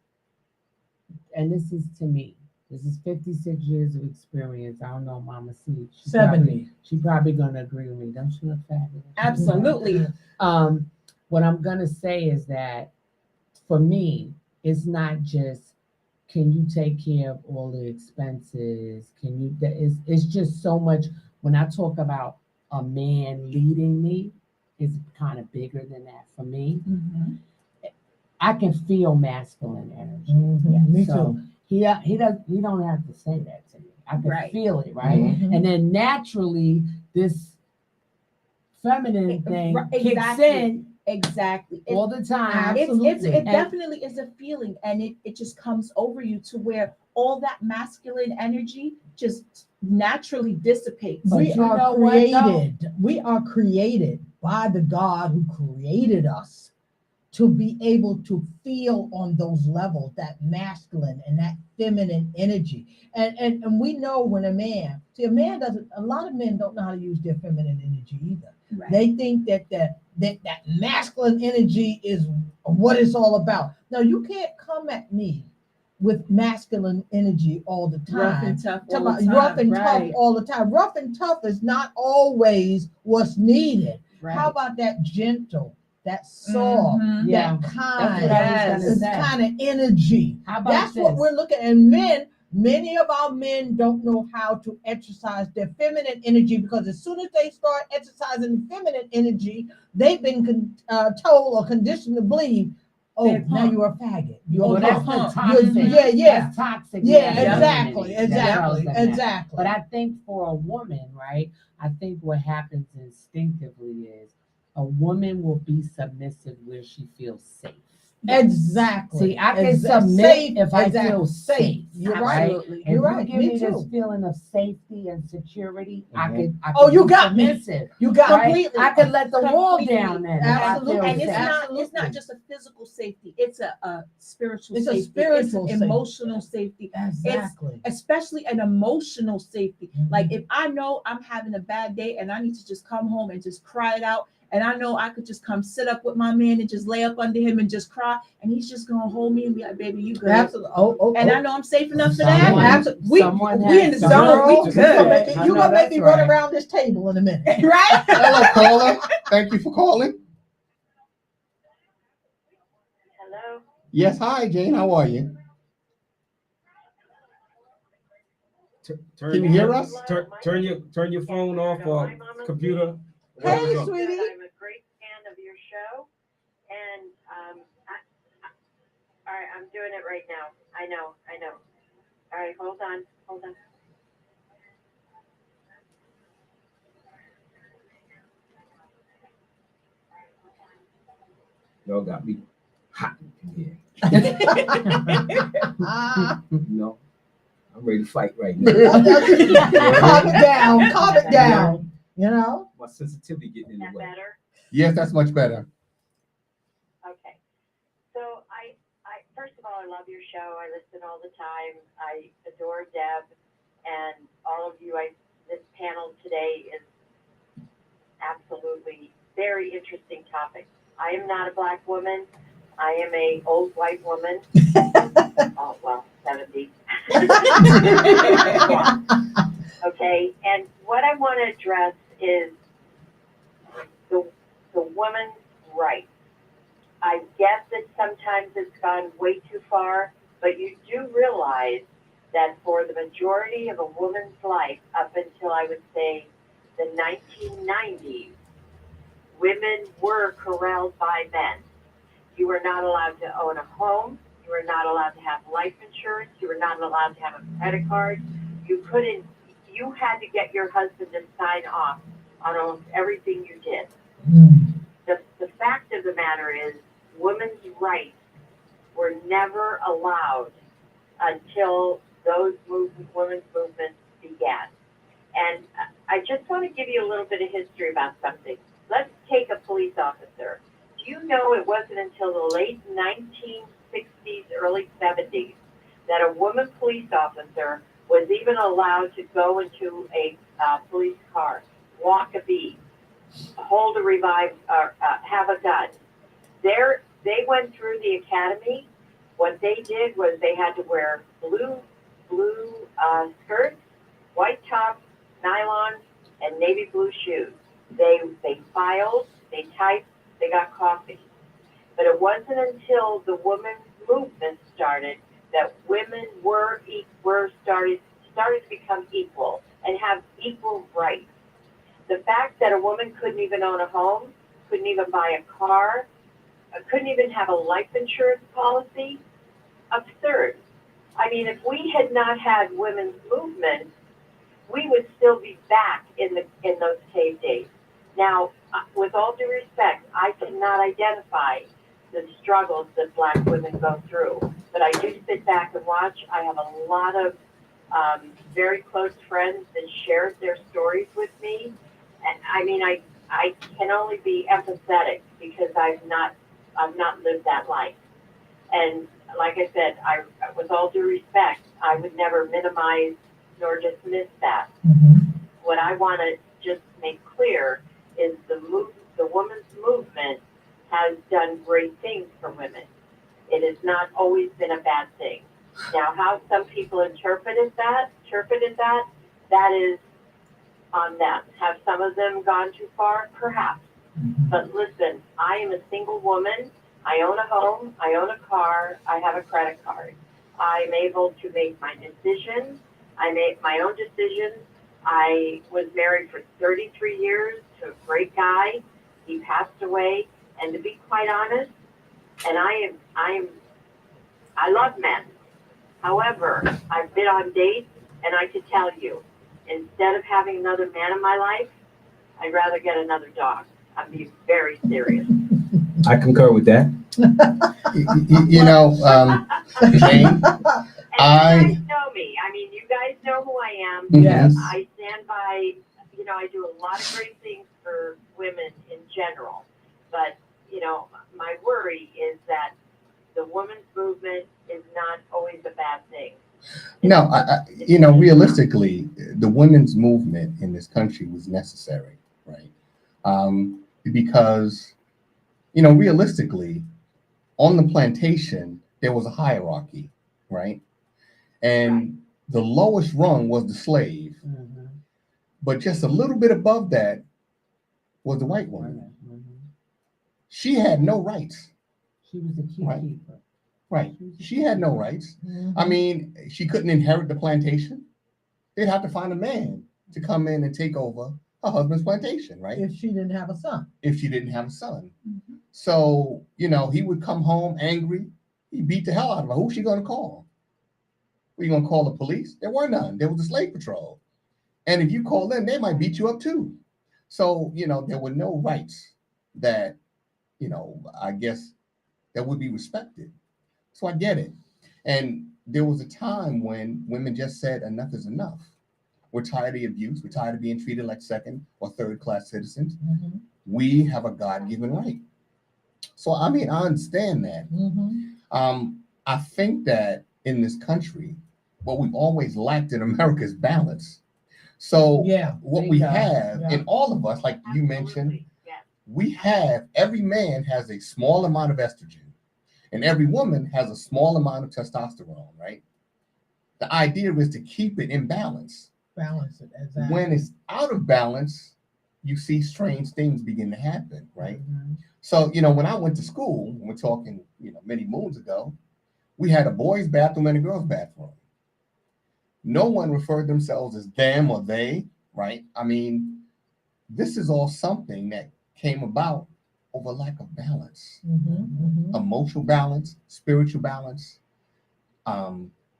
and this is to me. This is 56 years of experience. I don't know, Mama C. 70. She probably gonna agree with me. Don't she look fabulous? Absolutely. What I'm gonna say is that for me, it's not just can you take care of all the expenses? Can you? It's just so much. When I talk about a man leading me, it's kind of bigger than that for me. Mhm. I can feel masculine energy. Mhm, me So too. he don't have to say that to me. I can Right. feel it, right? Mhm. And then naturally this feminine thing Right, kicks exactly. in Exactly. all the time. Absolutely. It And- definitely is a feeling, and it just comes over you to where all that masculine energy just naturally dissipates. But We you know are what, though? created. We are created by the God who created us to be able to feel on those levels, that masculine and that feminine energy. And we know when a man doesn't, a lot of men don't know how to use their feminine energy either. Right. They think that masculine energy is what it's all about. No, you can't come at me with masculine energy all the Rough time. and tough Talk all about the time. rough and right. tough all the time. Rough and tough is not always what's needed. Right. How about that gentle, that soft, Mhm. Yeah, that that's kind, what I was gonna Yes. say. kind of energy? How about That's what this? we're looking at. And men, many of our men don't know how to exercise their feminine energy, because as soon as they start exercising feminine energy, they've been told or conditioned to believe, oh, They're now punk. you're a faggot. You're Well, a that's punk. the toxic. Yeah. That's toxic. Yeah, masculinity exactly, that tells exactly, them that. exactly. But I think for a woman, right? I think what happens instinctively is a woman will be submissive where she feels safe. Exactly. See, I can Exa- submit safe, if I exactly, feel safe. You're right? right. Absolutely. If You're you right. give Me me this too. feeling of safety and security, I Mhm. could. I Oh, could you be got me. submissive, You got right? Completely. I could let the wall Completely. down then. Absolutely. If I feel And it's safe. not Absolutely. just a physical safety, it's a spiritual It's a safety. spiritual it's safety. emotional safety, Exactly. especially an emotional safety. Mhm. Like if I know I'm having a bad day and I need to just come home and just cry it out, and I know I could just come sit up with my man and just lay up under him and just cry, and he's just gonna hold me and be like, "Baby, you good." Absolutely. And I know I'm safe enough for that. Someone- Absolutely. someone We in the has zone. someone- We Girl, good. you gonna make me, I you know gonna make that's me run right. around this table in a minute. Right? Hello, caller. Thank you for calling. Hello. Yes, hi, Jane. How are you? Turn, Can you hear us? Turn your phone off or computer. Hey, whatever's up. sweetie. I'm a great fan of your show, and all right, I'm doing it right now. I know. All right, hold on. Y'all got me hot in here. Ah, You know, I'm ready to fight right now. calm it down. Calm it down. You know. My sensitivity getting in the That way. better? Yes, that's much better. Okay. So I first of all, I love your show. I listen all the time. I adore Deb and all of you. This panel today is absolutely very interesting topic. I am not a black woman. I am a old white woman. Oh well, 70. Okay, and what I want to address is the woman's rights. I get that sometimes it's gone way too far, but you do realize that for the majority of a woman's life, up until I would say the 1990s, women were corralled by men. You were not allowed to own a home. You were not allowed to have life insurance. You were not allowed to have a credit card. You had to get your husband to sign off on almost everything you did. The fact of the matter is, women's rights were never allowed until those women's movements began. And I just want to give you a little bit of history about something. Let's take a police officer. Do you know it wasn't until the late 1960s, early 70s, that a woman police officer was even allowed to go into a police car, walk a beat, hold a have a gun. They went through the academy. What they did was they had to wear blue blue skirts, white tops, nylons, and navy blue shoes. They filed, they typed, they got coffee. But it wasn't until the women's movement started that women were started to become equal and have equal rights. The fact that a woman couldn't even own a home, couldn't even buy a car, couldn't even have a life insurance policy, absurd. I mean, if we had not had women's movement, we would still be back in those cave days. Now, with all due respect, I cannot identify the struggles that Black women go through, but I do sit back and watch. I have a lot of very close friends that shared their stories with me, and I mean, I can only be empathetic because I've not lived that life. And like I said, with all due respect, I would never minimize nor dismiss that. What I want to just make clear is the women's movement has done great things for women. It has not always been a bad thing. Now, how some people interpreted that, that is on them. Have some of them gone too far? Perhaps. But listen, I am a single woman. I own a home. I own a car. I have a credit card. I'm able to make my decisions. I make my own decisions. I was married for 33 years to a great guy. He passed away. And to be quite honest, and I love men. However, I've been on dates, and I can tell you, instead of having another man in my life, I'd rather get another dog. I'm being very serious. I concur with that. You know, Jane, And you guys know me. I mean, you guys know who I am. Yes. I stand by, I do a lot of great things for women in general. But, my worry is that the women's movement is not always a bad thing. no, realistically, the women's movement in this country was necessary, right? Because, realistically, on the plantation, there was a hierarchy, right? And the lowest rung was the slave, but just a little bit above that was the white woman. She had no rights. She was the keeper. Right. She had no rights. I mean, she couldn't inherit the plantation. They'd have to find a man to come in and take over her husband's plantation, right? If she didn't have a son. If she didn't have a son. So, he would come home angry. He beat the hell out of her. Who's she going to call? Were you going to call the police? There were none. There was the slave patrol. And if you call them, they might beat you up too. So, there were no rights that, I guess that would be respected. So I get it. And there was a time when women just said, enough is enough. We're tired of the abuse. We're tired of being treated like second or third class citizens. We have a God-given right. So, I mean, I understand that. I think that in this country, what we've always lacked in America is balance. So what we have in all of us, like you mentioned, we have, every man has a small amount of estrogen and every woman has a small amount of testosterone, right? The idea is to keep it in balance. Balance it. Exactly. When it's out of balance, you see strange things begin to happen, right? So, when I went to school, we're talking, many moons ago, we had a boys' bathroom and a girls' bathroom. No one referred themselves as them or they, right? I mean, this is all something that came about over lack of balance, emotional balance, spiritual balance,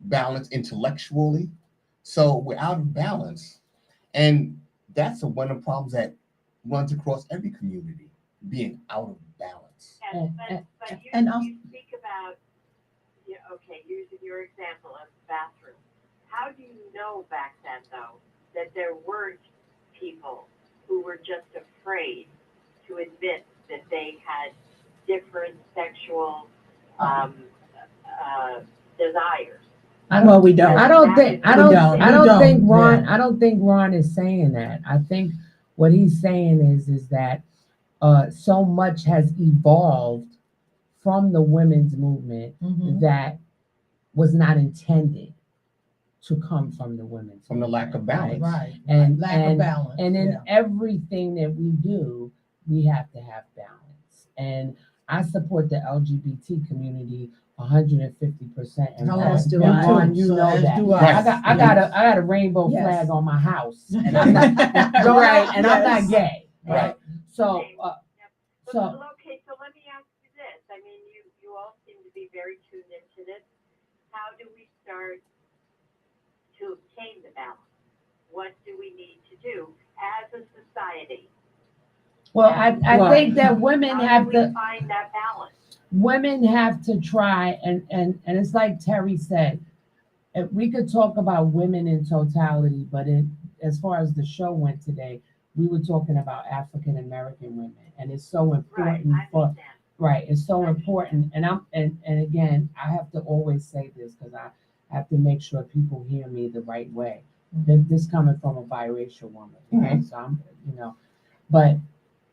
balance intellectually. So we're out of balance. And that's one of the problems that runs across every community, being out of balance. But you speak about, using your example of the bathroom. How do you know back then, though, that there weren't people who were just afraid to admit that they had different sexual desires? Well, we don't. I don't think don't. I don't think Ron is saying that. I think what he's saying is that so much has evolved from the women's movement that was not intended to come from the women's From the lack of movement, balance. right? Right. And Lack of balance. And in yeah. everything that we do, we have to have balance. And I support the LGBT community 150%. And Oh, As do Ron, I. Ron, you So know as that. do I. Right. I got a rainbow Yes. flag on my house, and I'm not Right, and I'm not yes. gay, right? Right. So But, so okay, so let me ask you this. I mean, you all seem to be very tuned into this. How do we start to obtain the balance? What do we need to do as a society? well, I Well, think that women How have do we to. find that balance? Women have to try and it's like Terry said, we could talk about women in totality, but as far as the show went today, we were talking about African American women, and it's so Right, important I for understand. right. It's so important, and again, I have to always say this because I have to make sure people hear me the right way. This coming from a biracial woman, right? So I'm, but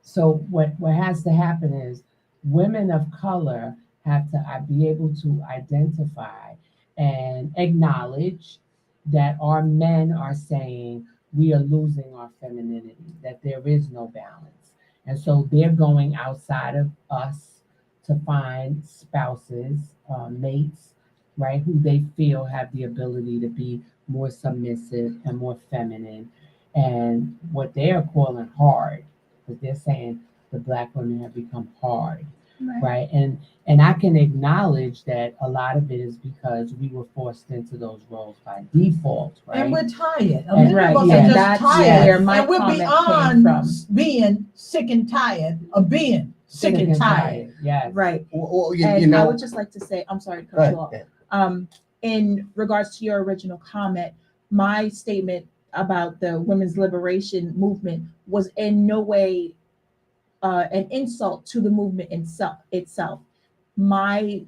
so what has to happen is women of color have to be able to identify and acknowledge that our men are saying we are losing our femininity, that there is no balance. And so they're going outside of us to find spouses, mates, right, who they feel have the ability to be more submissive and more feminine. And what they are calling hard, because they're saying the Black women have become hard, right? And I can acknowledge that a lot of it is because we were forced into those roles by default, right? And we're tired. And Many right, of us yeah, are just that's tired. where my and we're comment came beyond from. being sick and tired of being sick and tired. Yes. Right. Well, And you know, I would just like to say, I'm sorry to go cut ahead, you off. go ahead. In regards to your original comment, my statement about the women's liberation movement was in no way an insult to the movement itself. My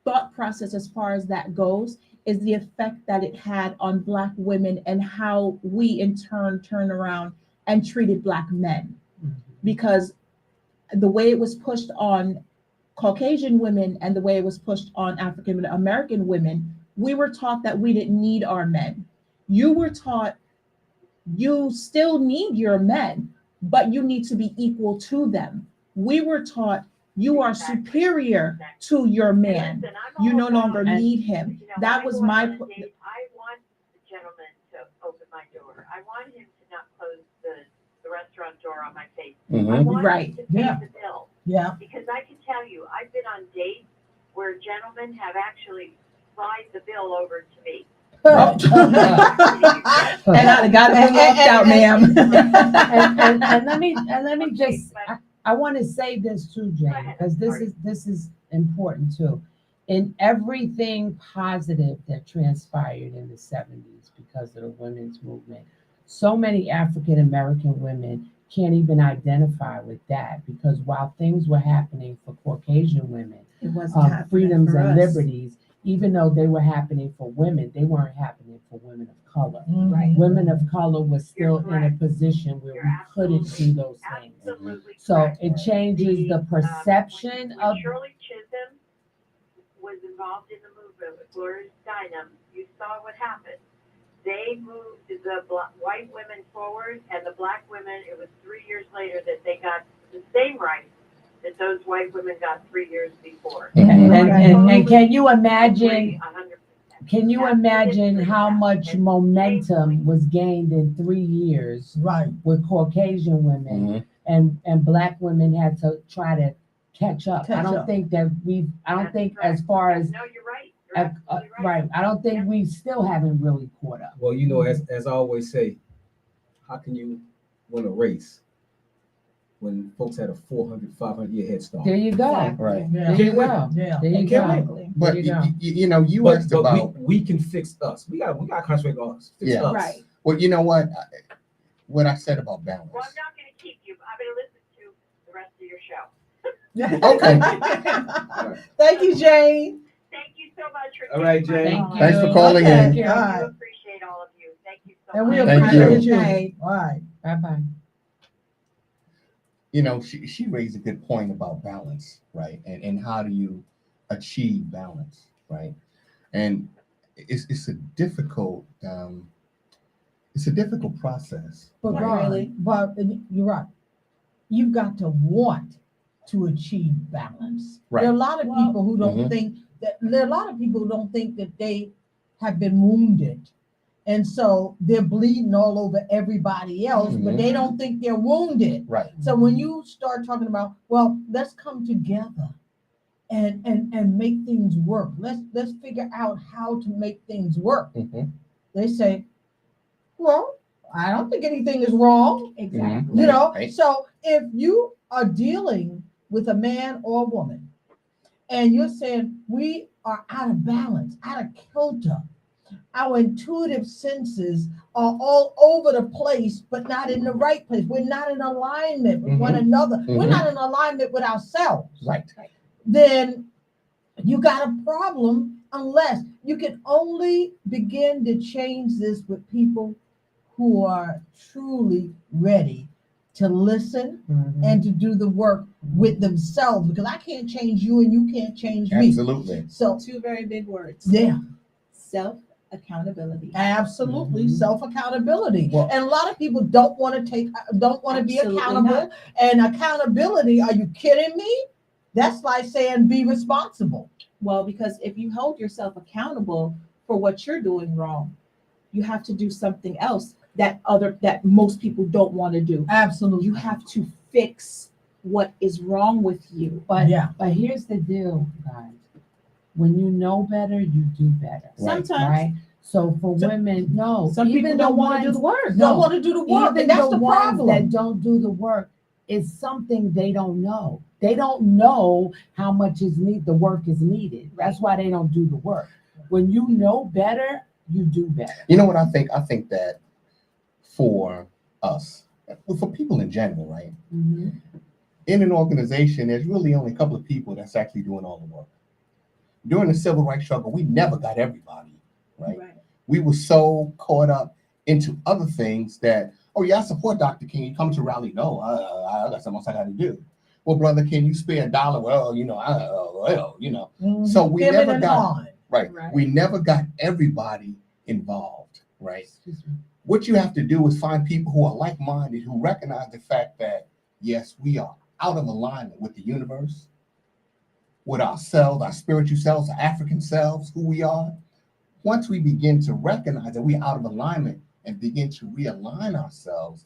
thought process as far as that goes is the effect that it had on Black women and how we in turn turned around and treated Black men. Because the way it was pushed on Caucasian women and the way it was pushed on African American women, we were taught that we didn't need our men. You were taught you still need your men, but you need to be equal to them. We were taught you are superior to your man. Listen, I'm You all no longer about, need him. you know, That when I was go my out on a date, I want the gentleman to open my door. I want him to not close the restaurant door on my face. I Mhm. want Right. him to pay Yeah. the bill. Yeah. Because I can tell you, I've been on dates where gentlemen have actually slide the bill over to me. and I got it walked out, ma'am. and let me just I want to say this too, Jane, because this is important too. In everything positive that transpired in the 70s because of the women's movement, so many African American women can't even identify with that because while things were happening for Caucasian women, It wasn't happening freedoms for and us. liberties, even though they were happening for women, they weren't happening for women of color. Right. Women of color were still You're in a correct. position where You're we couldn't do those things. Absolutely So correct. it changes the perception when of Shirley Chisholm was involved in the movement with Gloria Steinem, you saw what happened. They moved the white women forward, and the Black women, it was 3 years later that they got the same rights that those white women got 3 years before. and can you imagine? Agree 100%. Can you That's the imagine history how of that. much And momentum was gained in 3 years Right. with Caucasian women Mhm. and Black women had to try to catch up. I Catch don't up. think that I don't That's think correct. as far as No, you're right. You're absolutely right. right. I don't think we still haven't really caught up. Well, you know, as I always say, how can you win a race when folks had a 400, 500 year head start? There you go. Right. There Yeah. you go. Yeah. There you Can't go. win. Exactly. But There you go. you know, you But, asked but about. we can fix us. We got to concentrate on us. Fix Yeah. us. Right. Well, you know what I said about balance. Well, I'm not going to keep you. I'm going to listen to the rest of your show. Okay. Thank you, Jane. Thank you so much for All right, taking my Jane. Thank call. you. Thanks for calling Okay. in. you. I All do right. appreciate all of you. Thank you so And we much. Thank appreciate you. you. All right. Bye bye. You know, she raised a good point about balance, right? And how do you achieve balance, right? And it's a difficult it's a difficult process. But Not God, really. but you're right. You've got to want to achieve balance. Right. There are a lot of Well- people who don't Mhm. think that there are a lot of people who don't think that they have been wounded. And so they're bleeding all over everybody else, but they don't think they're wounded. Right. So when you start talking about, well, let's come together and make things work. Let's figure out how to make things work. Mhm. They say, well, I don't think anything is wrong. Exactly. You know, Right. so if you are dealing with a man or a woman and you're saying we are out of balance, out of kilter, our intuitive senses are all over the place, but not in the right place. We're not in alignment with one another. We're Mhm. not in alignment with ourselves. Right. Then you got a problem unless you can only begin to change this with people who are truly ready to listen and to do the work with themselves, because I can't change you and you can't change me. Absolutely. So Two very big words. yeah, Self accountability. absolutely Mhm. self-accountability. Well- and a lot of people don't want to be Absolutely accountable. not. And accountability, are you kidding me? That's like saying be responsible. Well, because if you hold yourself accountable for what you're doing wrong, you have to do something else that most people don't want to do. Absolutely. You have to fix what is wrong with you. But Yeah. but here's the deal, guys. When you know better, you do better. Right. Sometimes Right? So for So- women, no. some people even don't the want to do ones- the work. don't No. want to do the work, Even and that's the the ones problem. that don't do the work is something they don't know. They don't know how much the work is needed. That's why they don't do the work. When you know better, you do better. You know what I think? I think that for us, well, for people in general, right? In an organization, there's really only a couple of people that's actually doing all the work. During the civil rights struggle, we never got everybody, right? We were so caught up into other things that, oh yeah, I support Dr. King. You come to rally? No, I got something else I got to do. Well, brother, can you spare $1? Well, Mhm. So we Him never and got Han. right. Right. We never got everybody involved, right? Excuse me. What you have to do is find people who are like-minded, who recognize the fact that yes, we are out of alignment with the universe, with ourselves, our spiritual selves, our African selves, who we are. Once we begin to recognize that we're out of alignment and begin to realign ourselves,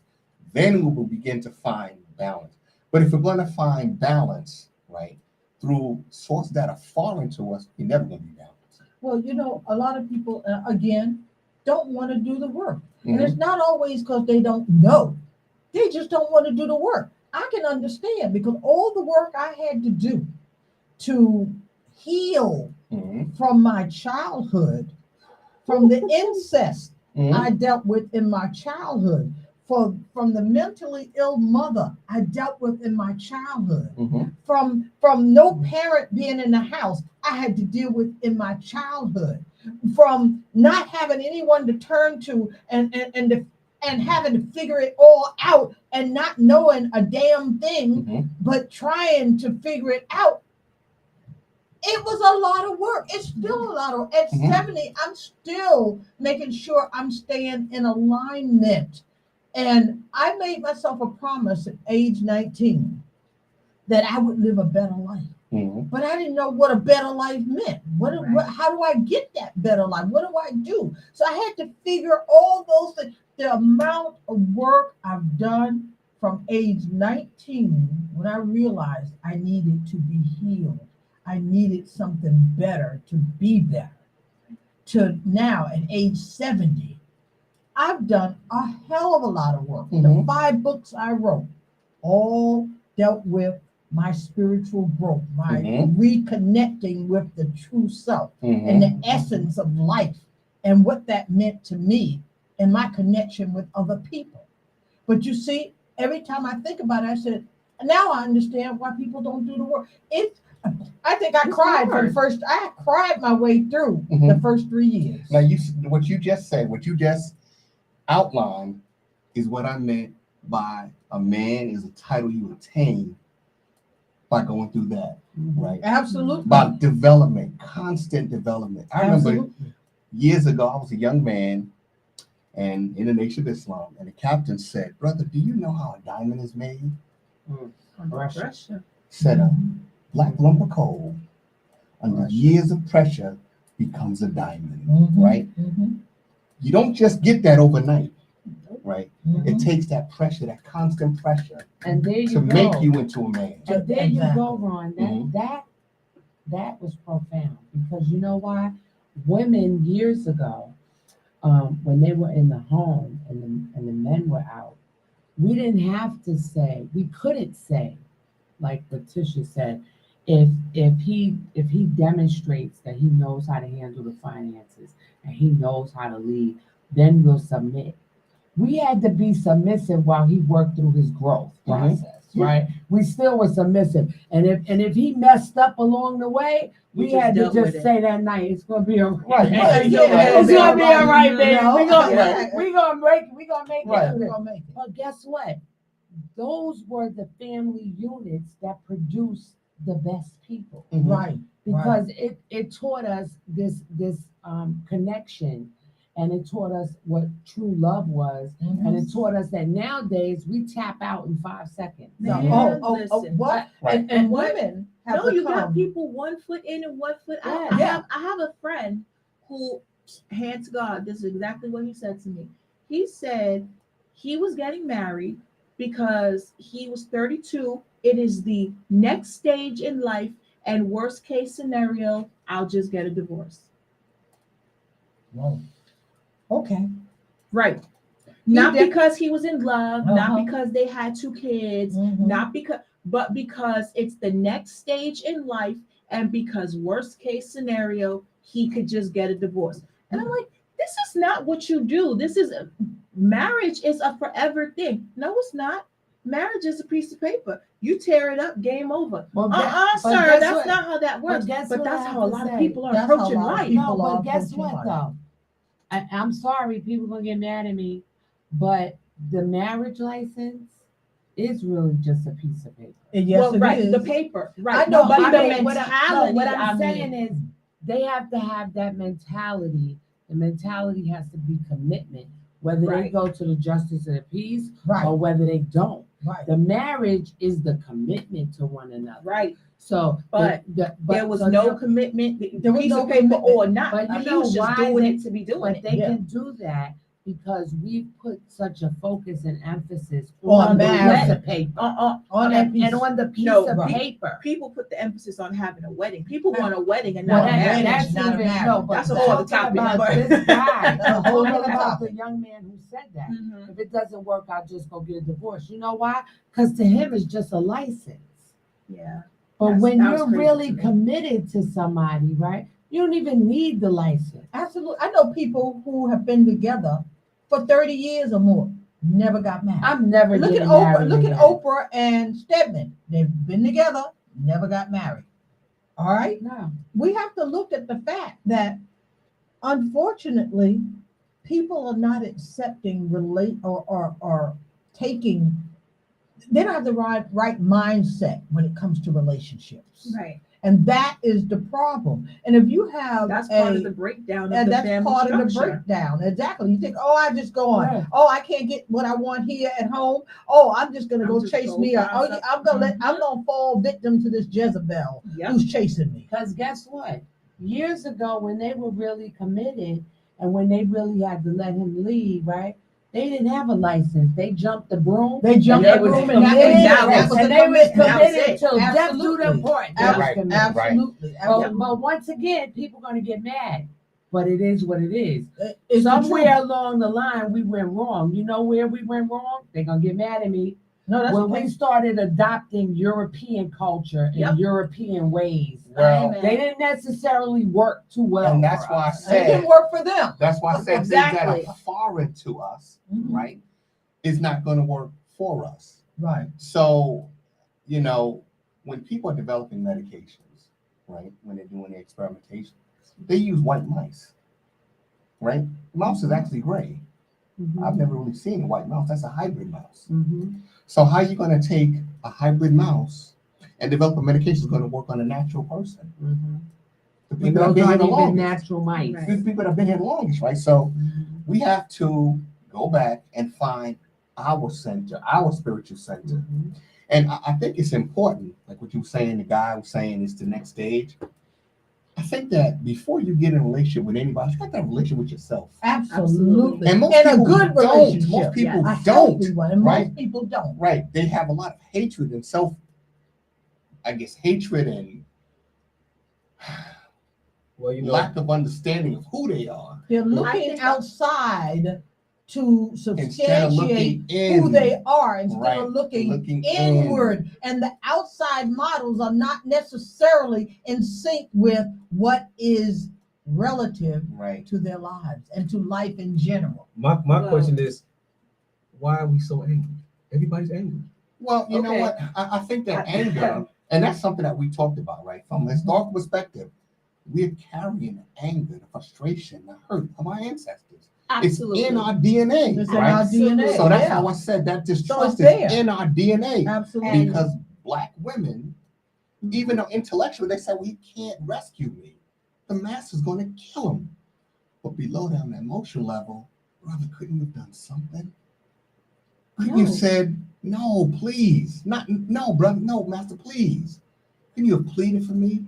then we will begin to find balance. But if we're going to find balance, right, through sources that are foreign to us, we're never going to be balanced. Well, you know, a lot of people, again, don't want to do the work. And Mhm. it's not always because they don't know. They just don't want to do the work. I can understand, because all the work I had to do to heal Mhm. from my childhood, from the incest Mhm. I dealt with in my childhood, from the mentally ill mother I dealt with in my childhood, Mhm. from no parent being in the house I had to deal with in my childhood, from not having anyone to turn to and having to figure it all out and not knowing a damn thing, Mhm. but trying to figure it out. It was a lot of work. It's still a lot of at Mhm. 70, I'm still making sure I'm staying in alignment. And I made myself a promise at age 19 that I would live a better life. Mhm. But I didn't know what a better life meant. Right. How do I get that better life? What do I do? So I had to figure all those things. The amount of work I've done from age 19, when I realized I needed to be healed, I needed something better to be better, to now at age 70, I've done a hell of a lot of work. The Mhm. 5 books I wrote all dealt with my spiritual growth, my Mhm. reconnecting with the true self Mhm. and the essence of life and what that meant to me and my connection with other people. But you see, every time I think about it, I said, now I understand why people don't do the work. I think I It's cried for the hard. I cried my way through the Mhm. first 3 years. Now, what you just said, what you just outlined, is what I meant by a man is a title you attain by going through that, right? Absolutely. By development, constant development. I remember Absolutely. Years ago, I was a young man and in the Nation of Islam, and the captain said, "Brother, do you know how a diamond is made?" Under Pressure. pressure. Said a black lump of coal under Pressure. years of pressure becomes a diamond, Mhm, right? mhm, You don't just get that overnight, right? mhm. It takes that pressure, that constant pressure, And there you to go. make you into a man. And there you go, Exactly. Ron. Mhm. That was profound because you know why? Women years ago, when they were in the home and the men were out, we didn't have to say, we couldn't say, like Letitia said, if he demonstrates that he knows how to handle the finances and he knows how to lead, then we'll submit. We had to be submissive while he worked through his growth process, right? We still were submissive. And if he messed up along the way, You we just had to dealt with just it. say that night, it's gonna be all right. Right, yeah, It's yeah, gonna be all right, baby. You know? We gonna Yeah. we gonna make it Right, through we're this. gonna make it. But guess what? Those were the family units that produced the best people Mhm. Right. because it taught us this connection, and it taught us what true love was, Mhm. and it taught us that nowadays we tap out in 5 seconds. Yeah. Man, Oh, listen. what? Right. And What? women have No, you got become. people 1 foot in and 1 foot out. Yeah. I have a friend who, hand to God, this is exactly what he said to me. He said he was getting married because he was 32. It is the next stage in life, and worst case scenario, I'll just get a divorce. Whoa. Okay. Right. Not did- because he was in love, Uh-huh. not because they had 2 kids, Mhm. not because, but because it's the next stage in life, and because worst case scenario, he could just get a divorce. And I'm like, this is not what you do. This is marriage is a forever thing. No, it's not. Marriage is a piece of paper. You tear it up, game over. Well, but Sir, guess that's what? not how that works. guess But what I that's have how a to lot of say? people are That's how a approaching lot of life. people No, are but guess approaching what life. though? I'm sorry, people gonna get mad at me, but the marriage license is really just a piece of paper. Yes, Well, it right, is. the paper, right? I know, but I the mean, mentality. What I I'm mean, saying is they have to have that mentality. The mentality has to be commitment, whether they Right. go to the justice of the peace Right. or whether they don't. Right. The marriage is the commitment to one another. right. So, But but There was so no you know, commitment, There was piece no of paper commitment. or not. But you He know was just why doing they- it to be doing but it. they Yeah. can do that because we put such a focus and emphasis On on the marriage. piece of paper. On that and, piece. and on the piece No, of pe- paper. People put the emphasis on having a wedding. People Right. want a wedding and Well, not a Well, marriage. that- that's not a even marriage. no, but That's a whole other talking topic, about but- this guy. That's a whole talking other about topic. the young man who said that. Mhm. If it doesn't work, I'll just go get a divorce. You know why? Because to him, it's just a license. Yeah. But That's- when that was you're crazy really to me. committed to somebody, right? You don't even need the license. Absolutely. I know people who have been together for 30 years or more, never got married. I'm never Look at getting Oprah. married Look at again. Oprah and Stedman. They've been together, never got married. All right. No. We have to look at the fact that, unfortunately, people are not accepting or taking. They don't have the right mindset when it comes to relationships, Right. and that is the problem. And if you have That's part of the breakdown of and the that's family part structure. of the breakdown. Exactly. You think, oh, I just go on. Right. Oh, I can't get what I want here at home. Oh, I'm just gonna I'm go just chase go me. find Oh, something. I'm gonna fall victim to this Jezebel Yep. who's chasing me. Because guess what? Years ago, when they were really committed and when they really had to let him leave, right? They didn't have a license. They jumped the broom. They jumped they the was broom and that committed. was it. That That was and a they was commitment. That was committed it. till death do Absolutely. them part. They was Right. committed. Absolutely. But once again, people gonna get mad. But it is what it is. It's the Somewhere truth. along the line, we went wrong. You know where we went wrong? They're gonna get mad at me. No, that's When okay. we started adopting European culture and Yep. European ways, Well, Amen. they didn't necessarily work too well. and that's for why I us. It said didn't work for them. that's why I said Exactly. things that are foreign to us, Mhm. right, is not going to work for us. Right. So, when people are developing medications, right, when they're doing the experimentation, they use white mice, right? Mouse is actually gray. Mhm. I've never really seen a white mouse. That's a hybrid mouse. Mhm. So how are you going to take a hybrid mouse and develop a medication that's going to work on a natural person? Mhm. the And people that have those been here aren't the even longest. natural mice. Right. These people that have been here the longest, right? So we have to go back and find our center, our spiritual center. Mhm. And I think it's important, like what you were saying, the guy was saying is the next stage. I think that before you get in a relationship with anybody, you got to have a relationship with yourself. Absolutely. And most And a people good don't. relationship. Most people A don't. healthy one, and right? most people don't. Right. They have a lot of hatred and hatred and Well, you know, lack of understanding of who they are. They're I looking think- outside to Instead of substantiate looking in. who they are instead Right. of looking in. inward. And the outside models are not necessarily in sync with what is relative Right. to their lives and to life in general. my Well- question is, why are we so angry? Everybody's angry. Well, you know Okay. what? I think that anger, and that's something that we talked about, right? From a historical perspective, we're carrying the anger, the frustration, the hurt of our ancestors. Absolutely. It's in our DNA, It's in right? our DNA. So that's yeah. how I said that distrust it's there. is in our DNA. Absolutely. Because Black women, even though intellectually they say, well, he can't rescue me, the master's going to kill him. But below down the emotional level, brother, couldn't you have done something? Couldn't you No. have said, no, please, no, brother, no, master, please. Couldn't you have pleaded for me?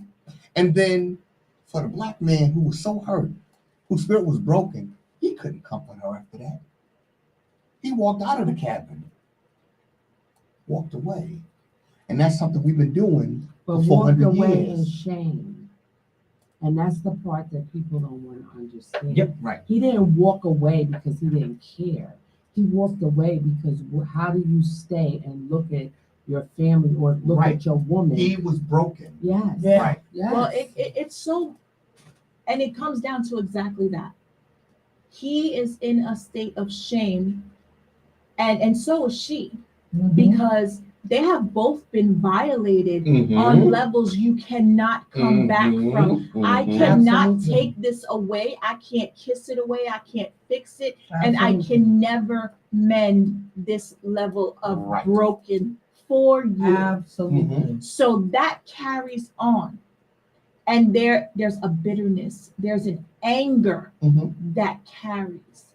And then for the Black man who was so hurt, whose spirit was broken, he couldn't comfort her after that. He walked out of the cabin, walked away. And that's something we've been doing But for walked 400 away years. in shame. And that's the part that people don't want to understand. Yep. Right. He didn't walk away because he didn't care. He walked away because how do you stay and look at your family or look Right. at your woman? He was broken. Yes. Yeah. Right. Yes. Well, it's so, and it comes down to exactly that. He is in a state of shame, and so is she, Mhm. because they have both been violated Mm-hmm. on levels you cannot come back from. I cannot Absolutely. take this away. I can't kiss it away. I can't fix it. And I Absolutely. can never mend this level of Right. broken for you. Absolutely. So that carries on. And there's a bitterness, there's an anger Mm-hmm. that carries.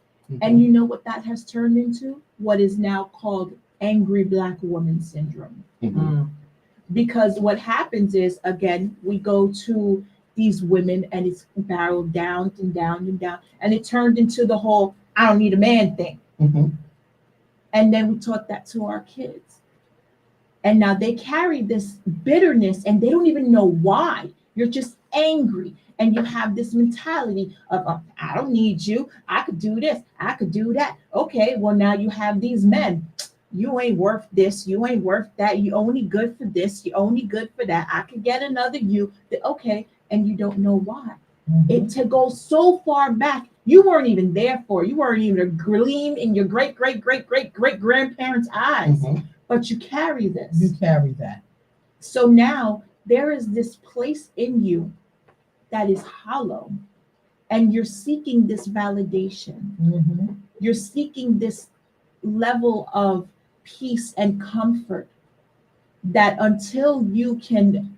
And you know what that has turned into? What is now called angry Black woman syndrome. Mm. Because what happens is, again, we go to these women and it's barreled down and down and down. And it turned into the whole, I don't need a man thing. Mm-hmm. And then we taught that to our kids. And now they carry this bitterness and they don't even know why. You're just angry. And you have this mentality of, I don't need you. I could do this. I could do that. Okay, well, now you have these men. You ain't worth this. You ain't worth that. You only good for this. You only good for that. I could get another you. Okay, and you don't know why. Mhm. It to go so far back, you weren't even there for. You weren't even a gleam in your great grandparents' eyes. Mm-hmm. But you carry this. You carry that. So now there is this place in you that is hollow, and you're seeking this validation. Mhm. You're seeking this level of peace and comfort that until you can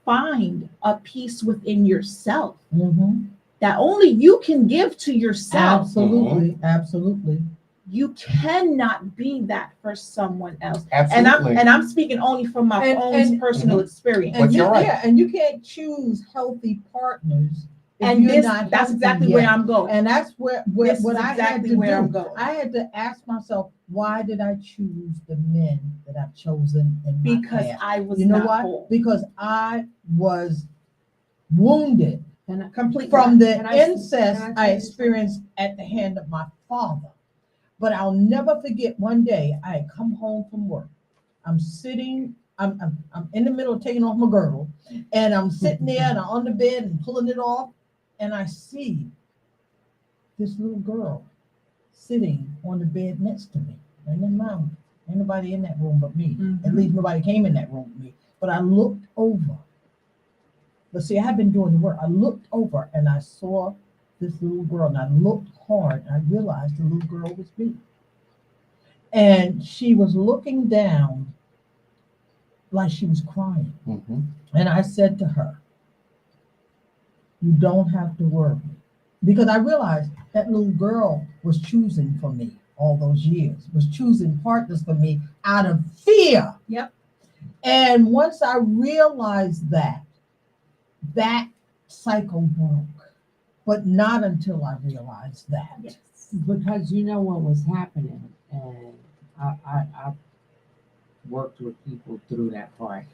find a peace within yourself Mhm. that only you can give to yourself, Absolutely. Absolutely. you cannot be that for someone else. Absolutely. And I'm speaking only from my And- own and- personal Mhm. experience. But you're right. Yeah, and you can't choose healthy partners if And you're this not that's healthy exactly yet. where I'm going. And that's where This is what I had exactly to where do. I'm going. I had to ask myself, why did I choose the men that I've chosen in my Because past? I was You know not why? whole. Because I was wounded Completely. from the Can I say incest something? I experienced at the hand of my father. But I'll never forget one day I had come home from work. I'm sitting, I'm in the middle of taking off my girdle, and I'm sitting there and I'm on the bed and pulling it off, and I see this little girl sitting on the bed next to me. And then mom, ain't nobody in that room but me. At Mhm. least nobody came in that room with me. But I looked over. But see, I had been doing the work. I looked over and I saw this little girl, and I looked hard, and I realized the little girl was me. And she was looking down like she was crying. Mm-hmm. And I said to her, You don't have to worry. Because I realized that little girl was choosing for me all those years, was choosing partners for me out of fear. Yep. And once I realized that, that cycle broke. But not until I realized that. Yes. Because you know what was happening, and I worked with people through that part.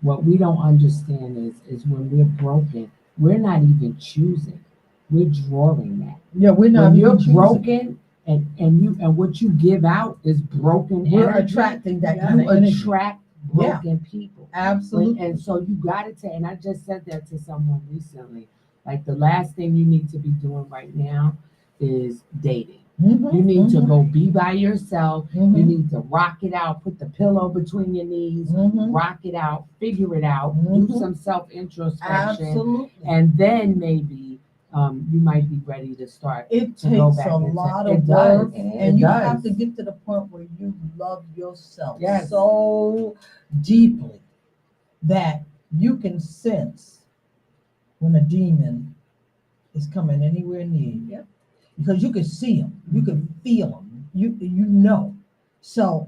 What we don't understand is when we're broken, we're not even choosing. We're drawing that. Yeah, we're not. When you're choosing. broken and what you give out is broken We're energy, attracting that Yeah. kind you of energy. attract broken people. Absolutely. And so you got to take, and I just said that to someone recently. Like the last thing you need to be doing right now is dating. Mhm, You need to mhm, go be by yourself. You mhm, need to rock it out, put the pillow between your knees, mhm. rock it out, figure it out, Mhm. do some self introspection, Absolutely. and then maybe you might be ready to start. It to go takes back a into- lot it of does, work, it and you does. have to get to the point where you love yourself Yes. so deeply that you can sense when a demon is coming anywhere near you. Yep. Because you can see them, you can feel them, you know. So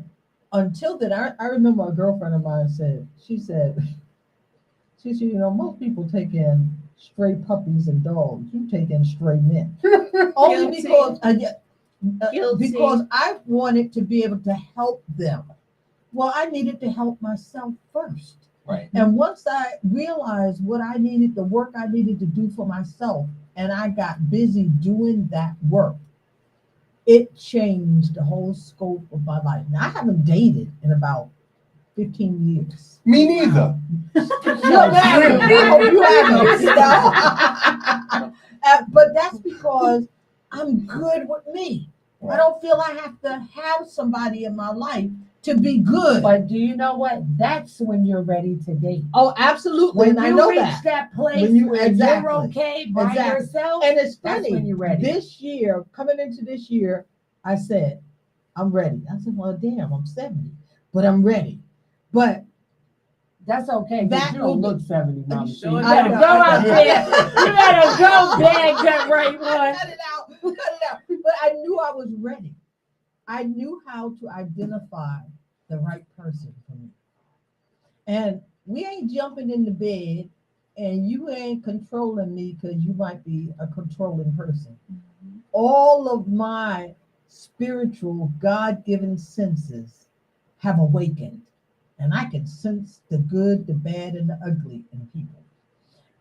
until then, I remember a girlfriend of mine said, she said, you know, most people take in stray puppies and dogs. You take in stray men. Only Guilty. because Guilty. because I wanted to be able to help them. Well, I needed to help myself first. Right. And once I realized what I needed, the work I needed to do for myself, and I got busy doing that work, it changed the whole scope of my life. Now, I haven't dated in about 15 years. Me neither. No, married. we hope you haven't, you know? But that's because I'm good with me. I don't feel I have to have somebody in my life to be good. But do you know what? That's when you're ready to date. Oh, absolutely. When And I you know reach that. place When you- where exactly. you're okay by Exactly. yourself, And it's that's funny. when you're ready. This year, coming into this year, I said, I'm ready. I said, well, damn, I'm 70, but I'm ready. But That's okay. That That you don't will look 70, Mama. You T. sure You do. better go out there. You better go bag that right one. cut it out. But I knew I was ready. I knew how to identify the right person for me. And we ain't jumping in the bed and you ain't controlling me because you might be a controlling person. All of my spiritual, God-given senses have awakened. And I can sense the good, the bad, and the ugly in people.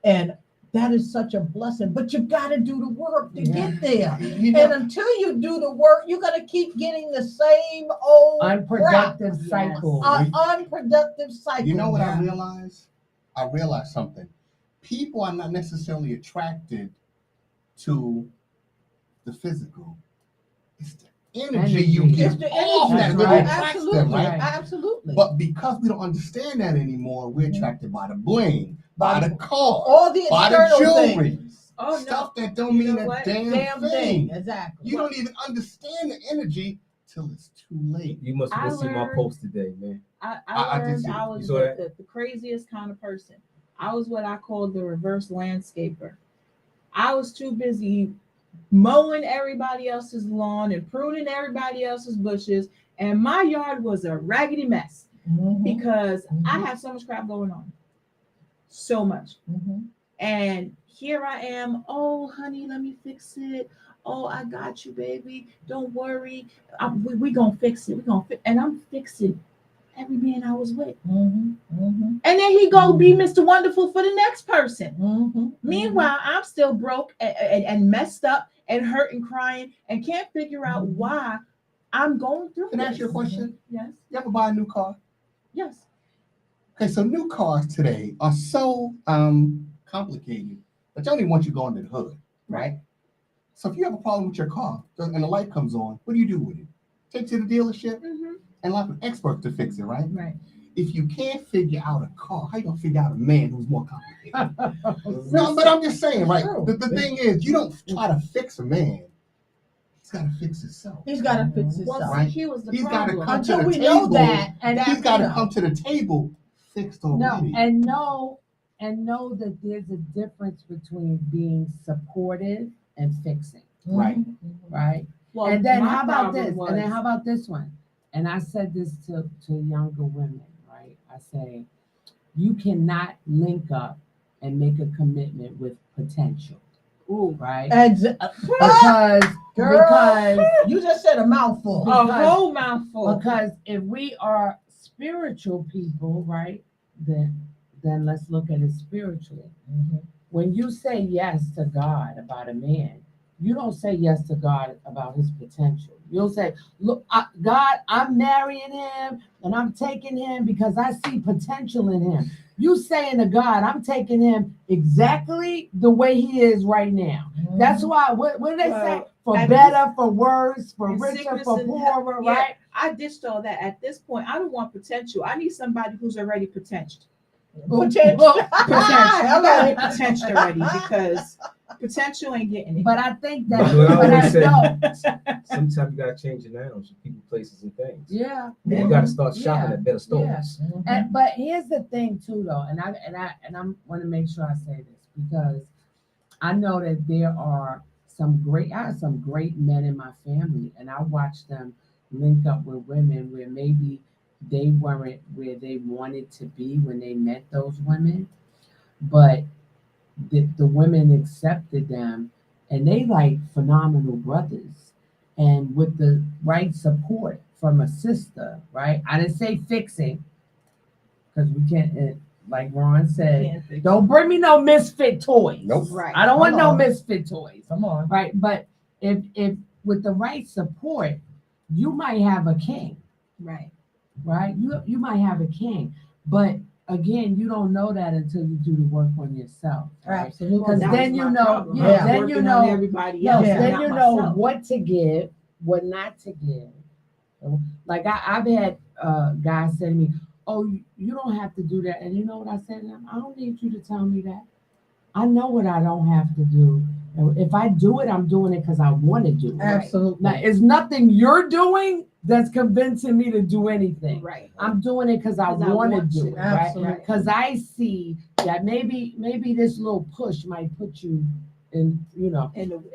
And that is such a blessing. But you got to do the work to get there. You know, And until you do the work, you're going to keep getting the same old Unproductive Yes. cycle. unproductive cycle. you know what Yeah. I realized? I realized something. People are not necessarily attracted to the physical. It's the energy you Energy. give It's the off energy, that That's really right. attracts Absolutely. them, right? Right. Absolutely. But because we don't understand that anymore, we're attracted by the bling, by By the car, all the by the external jewelry. things. Oh, no. Stuff that don't You mean know a what? damn thing. Exactly. You don't even understand the energy till it's too late. You must I have seen my learned- post today, man. I did learned see it. I You was saw that? the craziest kind of person. I was what I called the reverse landscaper. I was too busy mowing everybody else's lawn and pruning everybody else's bushes, and my yard was a raggedy mess Mhm, because I Mhm. had so much crap going on. So much. mhm. And here I am. Oh, honey, let me fix it. Oh, I got you, baby. Don't worry. We gonna fix it. We gonna fix. And I'm fixing every man I was with. Mhm, mhm, And then he go be Mr. Wonderful for the next person. mhm, Meanwhile, I'm still broke and messed up and hurt and crying and can't figure out why I'm going through Can I ask this. you a question? Yes. You ever buy a new car? Yes. Okay, so new cars today are so complicated that they only want you going to the hood, right? So if you have a problem with your car and the light comes on, what do you do with it? Take it to the dealership Mm-hmm. and allow an expert to fix it, right? Right. If you can't figure out a car, how you gonna figure out a man who's more complicated? No, but I'm just saying, right? True. The thing is, you don't try to fix a man. He's got to fix himself. He's got to fix Well, himself. Right. see, here was the He's gotta problem. come to Until the we know table, that, and that, He's got to you know, come to the table fixed No, already. and know and know that there's a difference between being supportive and fixing, Right. right? Well, And then my how about problem this? was- And then how about this one? And I said this to younger women, right? I say, you cannot link up and make a commitment with potential, Ooh, right? Girl, Because you just said a mouthful. a Because- whole mouthful. because if we are spiritual people, right? Then let's look at it spiritually. Mhm. When you say yes to God about a man, you don't say yes to God about his potential. You'll say, look, God, I'm marrying him and I'm taking him because I see potential in him. You saying to God, I'm taking him exactly the way he is right now. That's why, what do they say? Well, For at better, for worse, for in richer, sickness for and health, poorer, yeah. right? I ditched all that. At this point, I don't want potential. I need somebody who's already potential. Potential. Potential. You Okay. gotta be potential already because potential ain't getting it. But I think that, But what I but always say- no, Sometimes you gotta change your nouns, people, places, and things. yeah. And you gotta start shopping Yeah. at better stores. And but here's the thing too, though, and I'm want to make sure I say this because I know that there are I have some great men in my family, and I watch them link up with women where maybe they weren't where they wanted to be when they met those women, but the women accepted them, and they like phenomenal brothers, and with the right support from a sister, right? I didn't say fixing, because we can't, like Ron said, Can't fix don't bring me no misfit toys. Nope. Right. I don't want Come no on. misfit toys, Come on. right? But if with the right support, you might have a king, Right. right? You might have a king, but again, you don't know that until you do the work on yourself, right? Absolutely. Because That then was you my know, problem. yeah, I was then you working know, on everybody no, else, Yeah. and then not you know myself. what to give, what not to give. Like I've had guys say to me, "Oh, you don't have to do that," and you know what I said to them? I don't need you to tell me that. I know what I don't have to do. And if I do it, I'm doing it because I want to do it. Absolutely. Now, it's nothing you're doing that's convincing me to do anything. Right. I'm doing it because I 'Cause I want to want do to. it, right? Absolutely. Because I see that maybe this little push might put you in, In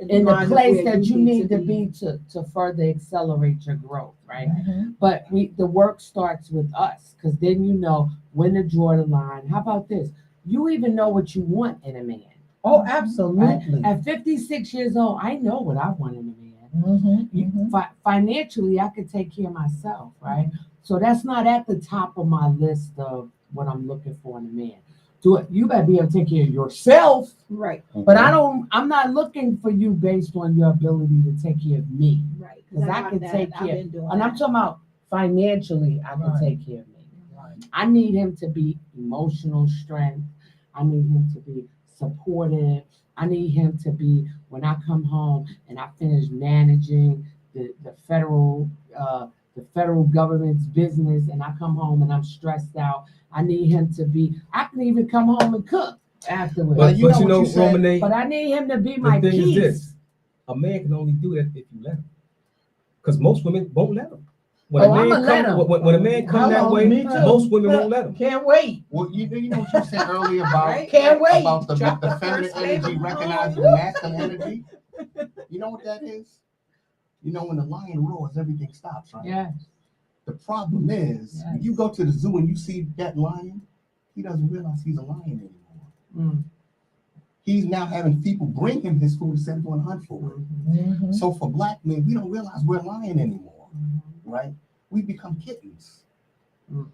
in the line of place where that you need to be to further accelerate your growth, right? Mhm. But the work starts with us, because then you know when to draw the line. How about this? You even know what you want in a man. Oh, absolutely. At 56 years old, I know what I want in a man. Mhm, mhm. Financially, I could take care of myself, right? So that's not at the top of my list of what I'm looking for in a man. Do it. You better be able to take care of yourself. Right. But I'm not looking for you based on your ability to take care of me. Right. 'Cause I got can that. take I've care- been doing And I'm that. talking about financially, I can Right. take care of me. Right. I need him to be emotional strength. I need him to be supportive. I need him to be, when I come home and I finish managing the federal government's business and I come home and I'm stressed out, I need him to be, I can even come home and cook afterwards. But you know what you said- Romanay, But I need him to be the my thing is peace. this: a man can only do that if you let him. Because most women won't let him. When Oh, a I'ma man let come, him. when a man come that Hello, way, me too. most women won't let him. Can't wait. Well, you know what you said earlier about Right? Can't wait. about the Drop the feminine first baby energy home. recognizing the masculine energy. You know what that is? You know when the lion roars, everything stops, right? Yeah. The problem is, when you go to the zoo and you see that lion, he doesn't realize he's a lion anymore. Mm. He's now having people bring him his food instead of going hunt for it. Mhm. So for black men, we don't realize we're lion anymore, right? We become kittens. Mm.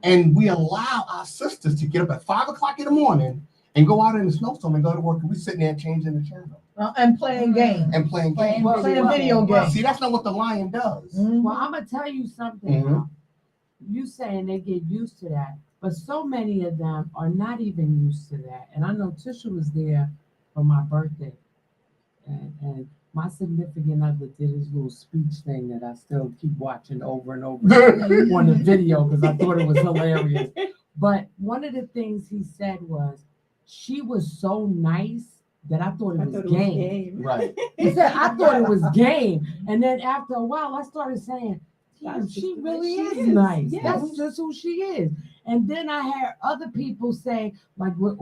And we allow our sisters to get up at 5 o'clock in the morning and go out in the snowstorm and go to work, and we sitting there changing the channel And playing games. and playing games. Playing video games. See, that's not what the lion does. Mhm. Well, I'm gonna tell you something. Mhm. Now. You saying they get used to that, but so many of them are not even used to that. And I know Tisha was there for my birthday, and my significant other did his little speech thing that I still keep watching over and over on the video because I thought it was hilarious. But one of the things he said was, she was so nice that I thought it was game. Right. He said, I thought it was game. And then after a while, I started saying, damn, That's she just the way really she is is. nice. Yes. That's just who she is. And then I had other people say, like with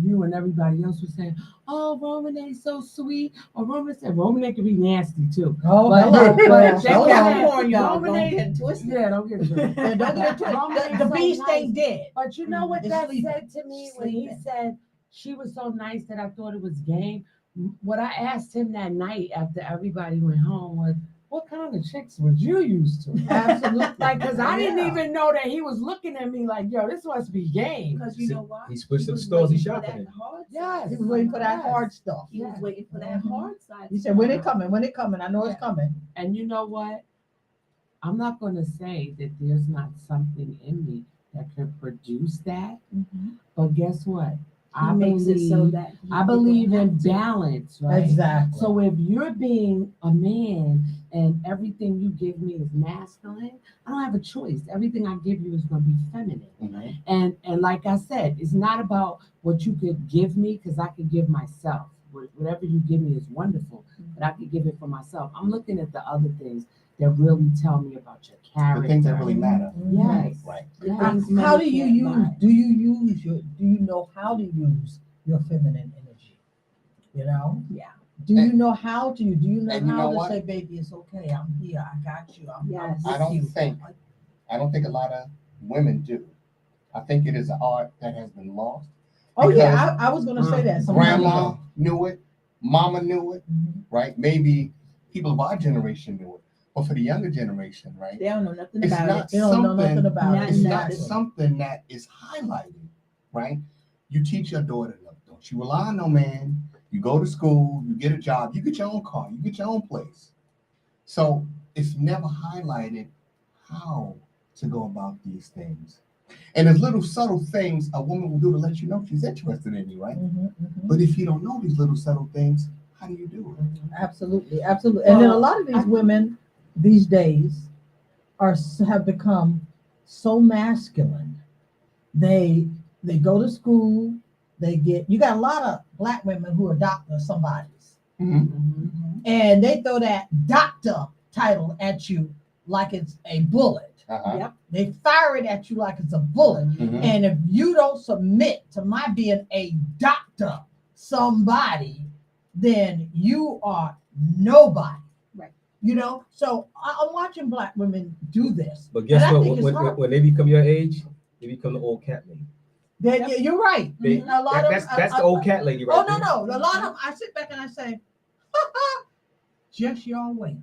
you and everybody else was saying, "Oh, Roman ain't so sweet," or Roman said, "Roman can be nasty too." Oh, But- hello. but Well, they hold said, on, y'all. Roman Don't ain't- get it twisted. Yeah, don't get it twisted. Yeah, don't get it Roman twisted. ain't The so beast nice. ain't dead. But you know what It's that sleeping. said to me when he Sleeping. said she was so nice that I thought it was game? What I asked him that night after everybody went home was, "What kind of chicks was you used to?" Absolutely. Like, because I didn't Yeah. even know that he was looking at me like, "Yo, this must be game." Because you know why? He switched to the was stores he waiting for shopping that in. hard Yes. side. He was waiting for that Yes. hard stuff. He was Yes. waiting for that Mhm. hard side. He said, "When it coming? When it coming? I know it's coming." And you know what? I'm not going to say that there's not something in me that could produce that, but guess what? He makes it so that I believe in balance. balance, right? Exactly. So if you're being a man and everything you give me is masculine, I don't have a choice. Everything I give you is going to be feminine. Mhm. And like I said, it's not about what you could give me, because I could give myself. Whatever you give me is wonderful, but I could give it for myself. I'm looking at the other things that really tell me about your character. The things that really matter. Yes. Right. The How, things how money do you can't use? buy. Do you know how to use your feminine energy? You know. Yeah. Do you know how to? Do you know And you how know to what? say, "Baby, it's okay. I'm here. I got you. I'm Yes. with I don't you." think a lot of women do. I think it is an art that has been lost. Oh Because yeah, I was gonna say that. some time Grandma ago. knew it, mama knew it, Mhm. right? Maybe people of our generation knew it. But for the younger generation, right? They don't know nothing It's about not it. They don't know nothing something, about Not it. it's not nothing. something that is highlighted, right? You teach your daughter, look, don't you rely on no man. You go to school, you get a job, you get your own car, you get your own place. So it's never highlighted how to go about these things. And there's little subtle things a woman will do to let you know she's interested in you, right? Mhm, mhm. But if you don't know these little subtle things, how do you do it? Absolutely, absolutely. And then a lot of these I- women these days have become so masculine. They go to school. You got a lot of black women who are doctors, somebody's, Mhm. and they throw that doctor title at you like it's a bullet. Uh-huh. Yep. They fire it at you like it's a bullet. Mhm. And if you don't submit to my being a doctor, somebody, then you are nobody. Right. You know, so I'm watching black women do this. But guess And I what? think it's When, hard. when they become your age, they become the old cat lady. Then you're right. They- A lot That- of that's the old cat lady right Oh there. no. A lot of them. I sit back and I say, just y'all wait.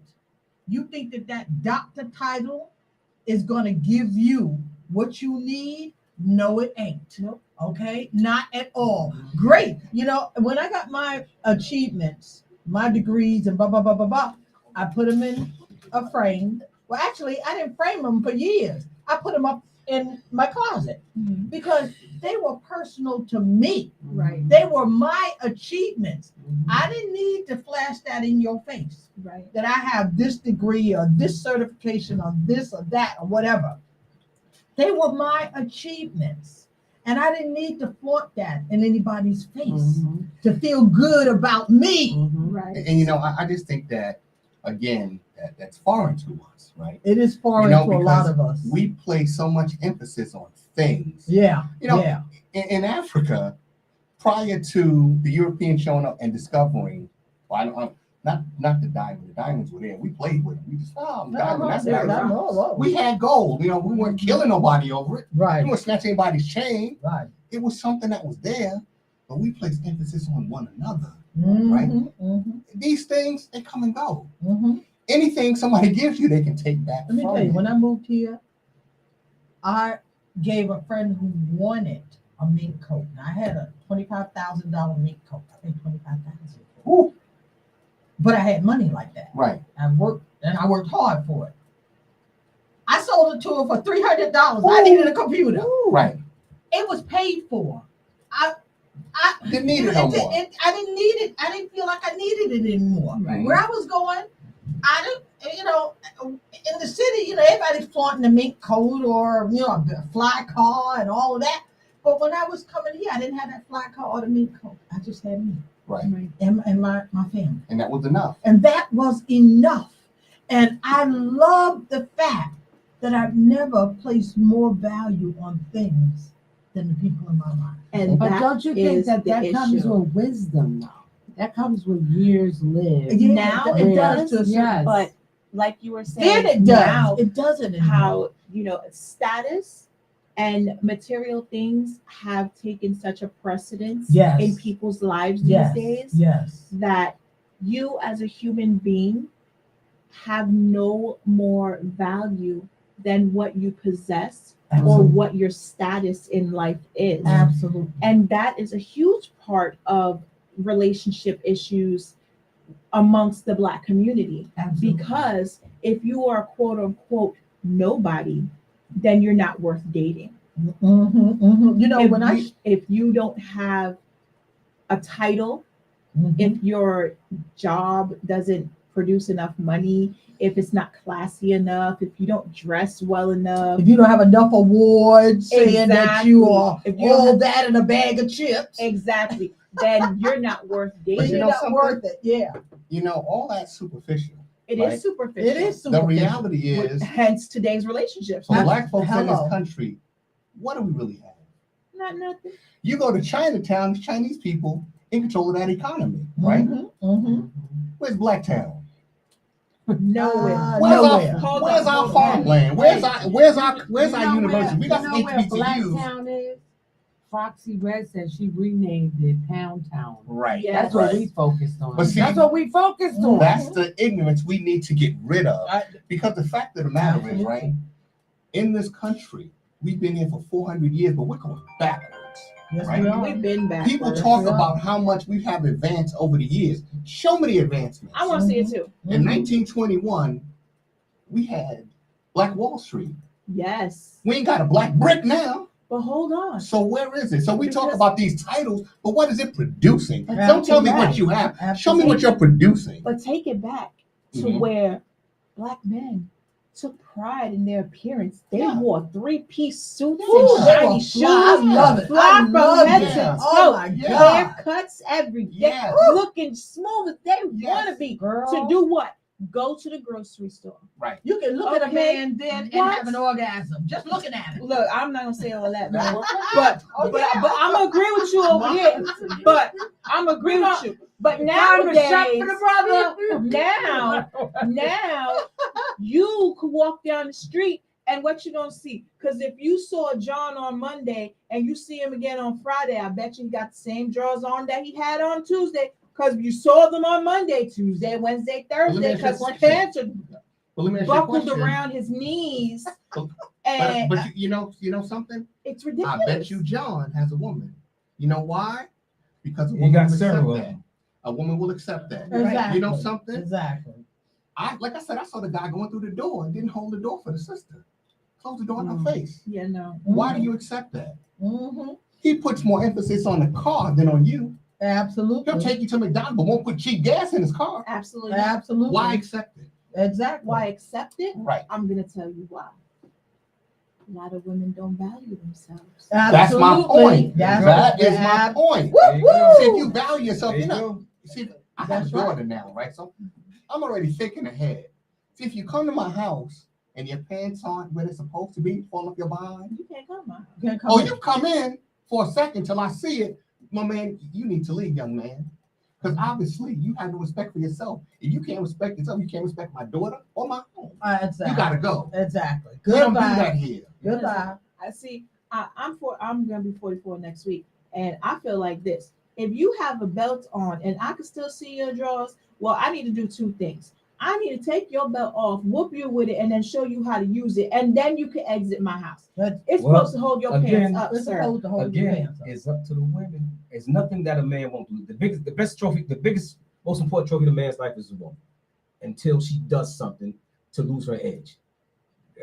You think that doctor title is going to give you what you need? No, it ain't. Nope. Okay, not at all. Great. You know, when I got my achievements, my degrees, and blah blah blah blah blah, I put them in a frame. Well, actually, I didn't frame them for years. I put them up in my closet Mhm. because they were personal to me. Right. They were my achievements. Mhm. I didn't need to flash that in your face Right. that I have this degree or this certification or this or that or whatever. They were my achievements. And I didn't need to flaunt that in anybody's face Mhm. to feel good about me. Mhm. Right. And you know, I just think that again, that's foreign to us, right? It is foreign You know, to a lot because of us. We place so much emphasis on things. Yeah. You know, yeah. in Africa, prior to the Europeans showing up and discovering, well, not the diamond. The diamonds were there. We played with them. We just diamond. That's Yeah, nice. no. We had gold. You know, we weren't killing nobody over it. We Right. weren't snatching anybody's chain. Right. It was something that was there, but we placed emphasis on one another. Mhm, mhm, These things, they come and go. mhm. Anything somebody gives you, they can take back. Let me from tell you, when I moved here, I gave a friend who wanted a mink coat. And I had a $25,000 mink coat. I think $25,000. Woo. But I had money like that. Right. I worked hard for it. I sold it to her for $300. I needed a computer. Right. It was paid for. I Didn't need it no more. I didn't need it. I didn't feel like I needed it anymore. Right. Where I was going, I didn't, in the city, everybody's flaunting the mink coat or, a fly car and all of that. But when I was coming here, I didn't have that fly car or the mink coat. I just had me Right. and my family. And that was enough. And that was enough. And I love the fact that I've never placed more value on things than the people in my life. And But that don't you think is that the comes issue. with wisdom, though? That comes with years lived. Yeah, Now it it does does, to a certain- yes. but like you were saying, Then it now does. It doesn't anymore. how status and material things have taken such a precedence Yes. in people's lives Yes. these days Yes. that you as a human being have no more value than what you possess or Absolutely. what your status in life is. Absolutely. And that is a huge part of relationship issues amongst the Black community. Absolutely. Because if you are quote unquote nobody, then you're not worth dating. You know, If you don't have a title, if your job doesn't produce enough money, if it's not classy enough, if you don't dress well enough, if you don't have enough awards saying that you Exactly. are If you don't all have- that in a bag of chips, exactly, then you're not worth but dating. you you're know not something? worth it. Yeah, You know, all that's superficial. It Right. is superficial. it is. The superficial. reality is, Hence today's relationships. for Black folks in Hello. this country, what do we really have? Not nothing. You go to Chinatown, Chinese people in control of that economy, right? Where's Blacktown? Nowhere. Where's nowhere. Hold Where's on, our hold on. farmland? Where's our You know university? We got you some know where HBCUs. Blacktown is? Foxy Red said she renamed it Pound Town. Right. Yeah. That's what we focused on. But see, That's what we focused on. That's the ignorance we need to get rid of. Because the fact of the matter is, Absolutely. right, in this country, we've been here for 400 years, but we're going backwards. Yes, Right. we are. We've been back. People talk about how much we have advanced over the years. Show me the advancements. I want to see it too. In 1921, we had Black Wall Street. Yes. We ain't got a black brick now. But hold on. So where is it? So we talk Because- about these titles, but what is it producing? Don't tell me what you have. Show me what you're producing. But take it back to Mhm. where Black men took pride in their appearance. They Yeah. wore 3-piece suits Ooh, and they shiny were shoes. fly. I love it. Fly I from love head it. to toe. Oh my Yeah. God. Haircuts every day, Yes. looking smooth as they Yes. want to be. Girl. To do what? Go to the grocery store. Right. You can look at a Okay. man then and What? have an orgasm just looking at it. Look, I'm not gonna say all that, That's man. what- But Oh, but, yeah. but I'm gonna agree with you over here. But I'm agree with you. But Time to shop nowadays, for the brother. now you could walk down the street and what you gonna see? Because if you saw John on Monday and you see him again on Friday, I bet you he got the same drawers on that he had on Tuesday. Because you saw them on Monday, Tuesday, Wednesday, let me Thursday. ask you a Because his question. pants are Well, let me ask you a buckled question. around his knees, But, and but you know something? it's I ridiculous. bet you John has a woman. You know why? Because a He woman got will accept several of that. them. A woman will accept that. Exactly. You know something? Exactly. Like I said, I saw the guy going through the door and didn't hold the door for the sister. Close the door in Mm. her face. Yeah, no. Why do you accept that? Mm-hmm. He puts more emphasis on the car than on you. Absolutely. He'll take you to McDonald's, but won't put cheap gas in his car. Absolutely. Absolutely. Why accept it? Exactly. Why accept it? Right. I'm gonna tell you why. A lot of women don't value themselves. That's my Absolutely. point. That's That is ab- my point. There you go. See, if you value yourself, There you you know. go. See, I have That's a daughter now, right? So I'm already thinking ahead. See, if you come to my house and your pants aren't where they're supposed to be, fall off your behind. You can't come out. Can't come Oh, in. you come in for a second till I see it. My man, you need to leave, young man. Because obviously you have no respect for yourself. If you can't respect yourself, you can't respect my daughter or my home. Exactly. You gotta go. Exactly. We don't do that Goodbye. here. Goodbye. I see. I'm gonna be 44 next week, and I feel like this. If you have a belt on and I can still see your drawers, well, I need to do two things. I need to take your belt off, whoop you with it, and then show you how to use it, and then you can exit my house. That's It's Well, supposed to hold your again, pants up, it's sir. supposed to hold your Again, pants up. it's up to the women. It's nothing that a man won't do. The best trophy, the biggest, most important trophy in a man's life is a woman. Until she does something to lose her edge.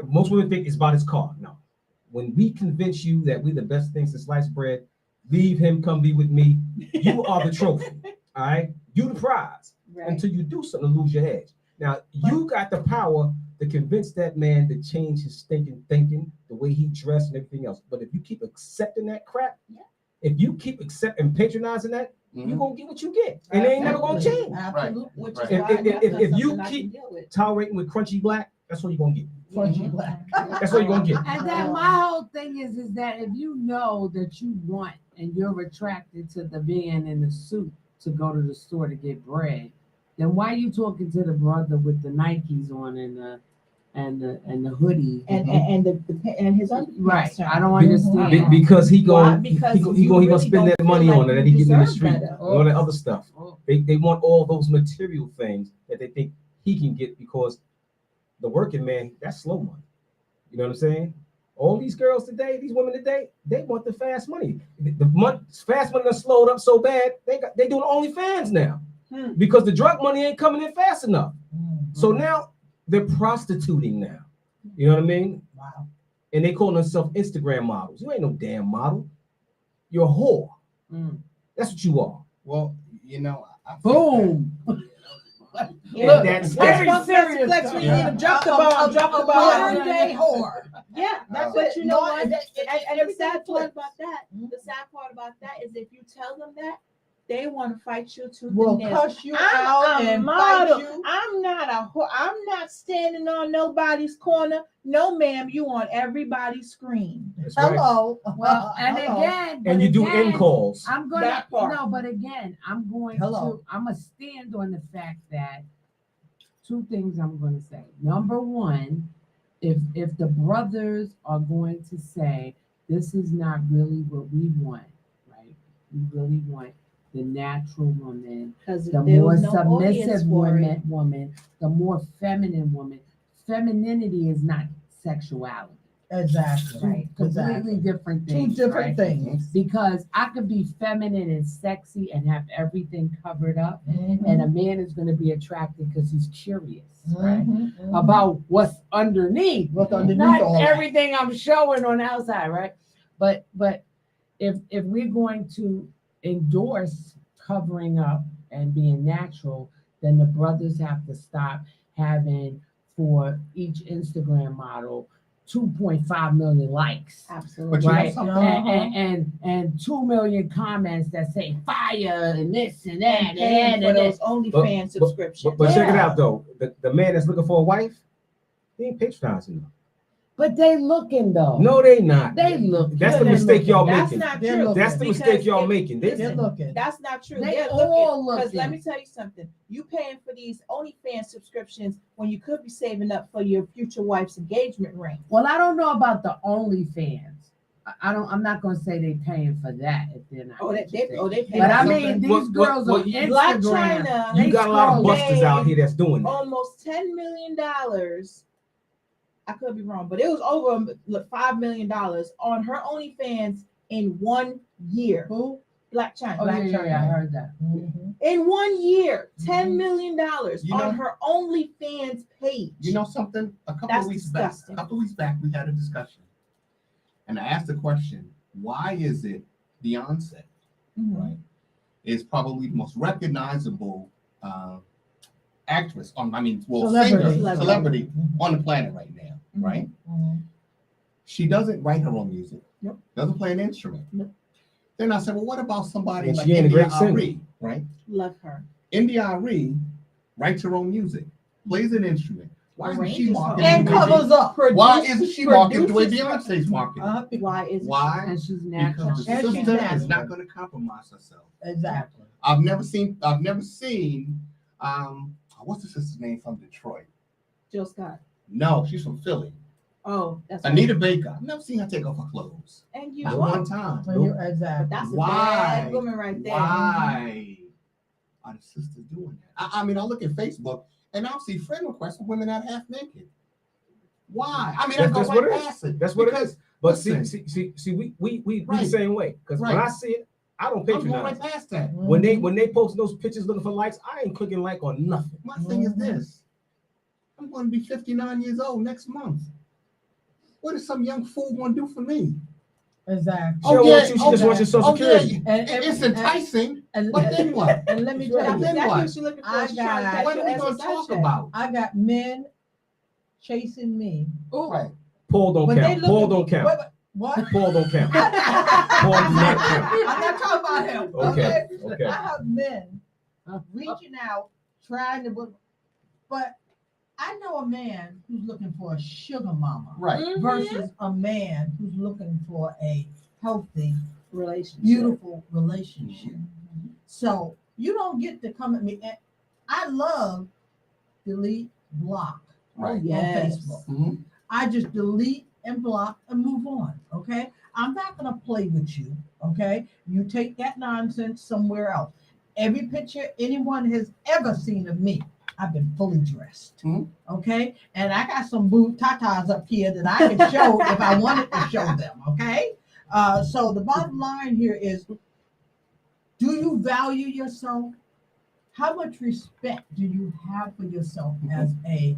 Most women think it's about his car. No. When we convince you that we're the best things to slice bread, leave him, come be with me. You are the trophy. All right. You the prize. Right. Until you do something to lose your edge. Now you got the power to convince that man to change his thinking, the way he dressed and everything else. But if you keep accepting that crap, Yeah. if you keep accepting patronizing that, Mhm. you're gonna get what you get. And it ain't never gonna Absolutely. change. Absolutely. Which Right. is why If that's you something I can keep deal with. tolerating with crunchy black, That's what you're gonna get. Crunchy black. That's what you're gonna get. And then my whole thing is that if you know that you want and you're attracted to the man in the suit to go to the store to get bread, then why are you talking to the brother with the Nikes on and the hoodie? And his underpants. Right. I don't Be- understand. Because he Why? gonna Because he you gonna really spend don't that feel money like on it you that he get in the deserve street better. and all that other stuff. Oh. They want all those material things that they think he can get because the working man, that's slow money. You know what I'm saying? All these girls today, these women today, they want the fast money. Fast money done slowed up so bad, they doing OnlyFans now because the drug money ain't coming in fast enough. So now they're prostituting now. You know what I mean? Wow. And they call themselves Instagram models. You ain't no damn model. You're a whore. That's what you are. Well, you know, I think Boom. Yeah, that's very Flex, serious Flex, stuff. we need to drop the ball, drop the ball. Modern day whore. Yeah, That's but you know No, what? and- And the sad part flips. about that, the sad part about that is if you tell them that, they want to fight you tooth Will and nail. cuss you out I'm a and model. fight you. I'm not a whore. I'm not standing on nobody's corner. No, ma'am, you on everybody's screen. That's right. Hello. Well, and Hello. again, but And you do again, end calls. I'm gonna That part. no, but again, I'm going Hello. to I'm gonna stand on the fact that two things I'm gonna say. Number one, if the brothers are going to say this is not really what we want, right? We really want the natural woman, Because the more submissive woman, the more feminine woman. Femininity is not sexuality. Exactly. Right. Completely Exactly. different Two things. different right? things. Because I could be feminine and sexy and have everything covered up, and a man is going to be attracted because he's curious, right? About what's underneath, What's underneath not all that. everything I'm showing on the outside, right? But if we're going to endorse covering up and being natural, then the brothers have to stop having for each Instagram model 2.5 million likes. Absolutely. But you know Right, something? and 2 million comments that say fire and this and that And paying for those OnlyFans subscriptions. But check it Yeah. out though. The man that's looking for a wife, he ain't patronizing them. But they looking though. No, they not. They look. That's the they're mistake y'all That's making. not They're true. looking. That's the Because mistake y'all if- making. They're Listen, looking. That's not true. They They're all looking. Because let looking. me tell you something. You paying for these OnlyFans subscriptions when you could be saving up for your future wife's engagement ring. Well, I don't know about the OnlyFans. I'm not gonna say they paying for that if they're not. interested. They pay. But I for mean, something. these girls on Black Instagram. China, they You got a lot of scroll. busters out here that's doing that. almost $10 million. I could be wrong, but it was over $5 million on her OnlyFans in 1 year. Who? Black China. Oh Black yeah, China. I heard that. In 1 year, $10 million You know- on her OnlyFans page. You know something? A couple That's of weeks disgusting. back, we had a discussion, and I asked the question: why is it Beyonce, Mhm. right, is probably the most recognizable actress singer, celebrity on the planet right now, Mhm. right? She doesn't write her own music. Nope. Doesn't play an instrument. Nope. Then I said, well, what about somebody And like she ain't a India great singer. Ari, right? Love her. India Ari writes her own music, plays an instrument. Why isn't she Arranges marketing? her And the way covers up. Why isn't she marketing the way produces her- Beyonce's marketing? Why is Why? And she's natural. Because the And she's sister is natural. not going to compromise herself. Exactly. I've never seen. What's the sister's name from Detroit? Jill Scott? No, she's from Philly. Oh, that's Anita Baker. I've never seen her take off her clothes. And you Not won't. one time. So you exactly. That's a Why? bad woman right there. Why are the sisters doing that? I mean, I look at Facebook and I'll see friend requests of women that are half naked. Why? I mean, I go That's what right it is. past it. That's what it Because is. But listen. see, we the Right. same way. Because when Right. I see it, I don't I'm going patronize. right past that. When they post those pictures looking for likes, I ain't clicking like on nothing. My thing is this. I'm going to be 59 years old next month. What is some young fool going to do for me? Exactly. She don't want you, she just wants your social security. It's enticing, and, but then what? and let me That's tell you, Then exactly what? what you're looking for. I She's trying to got- catch What your are we ass going in to side talk check. about? I got men chasing me. Right. Paul don't When they count. look Paul at- don't count. What? What? Paul don't count. Paul I'm do not count. not talking about him. Okay, okay. I have men reaching out, trying to, but I know a man who's looking for a sugar mama Right. Mhm. versus a man who's looking for a healthy, Relationship. beautiful relationship. So you don't get to come at me. And I love delete, block Right. Yes. on Facebook. Mhm. I just delete and block and move on. Okay. I'm not going to play with you. Okay. You take that nonsense somewhere else. Every picture anyone has ever seen of me, I've been fully dressed. Mhm. Okay. And I got some boob tatas up here that I can show if I wanted to show them. Okay. So the bottom line here is, do you value yourself? How much respect do you have for yourself as a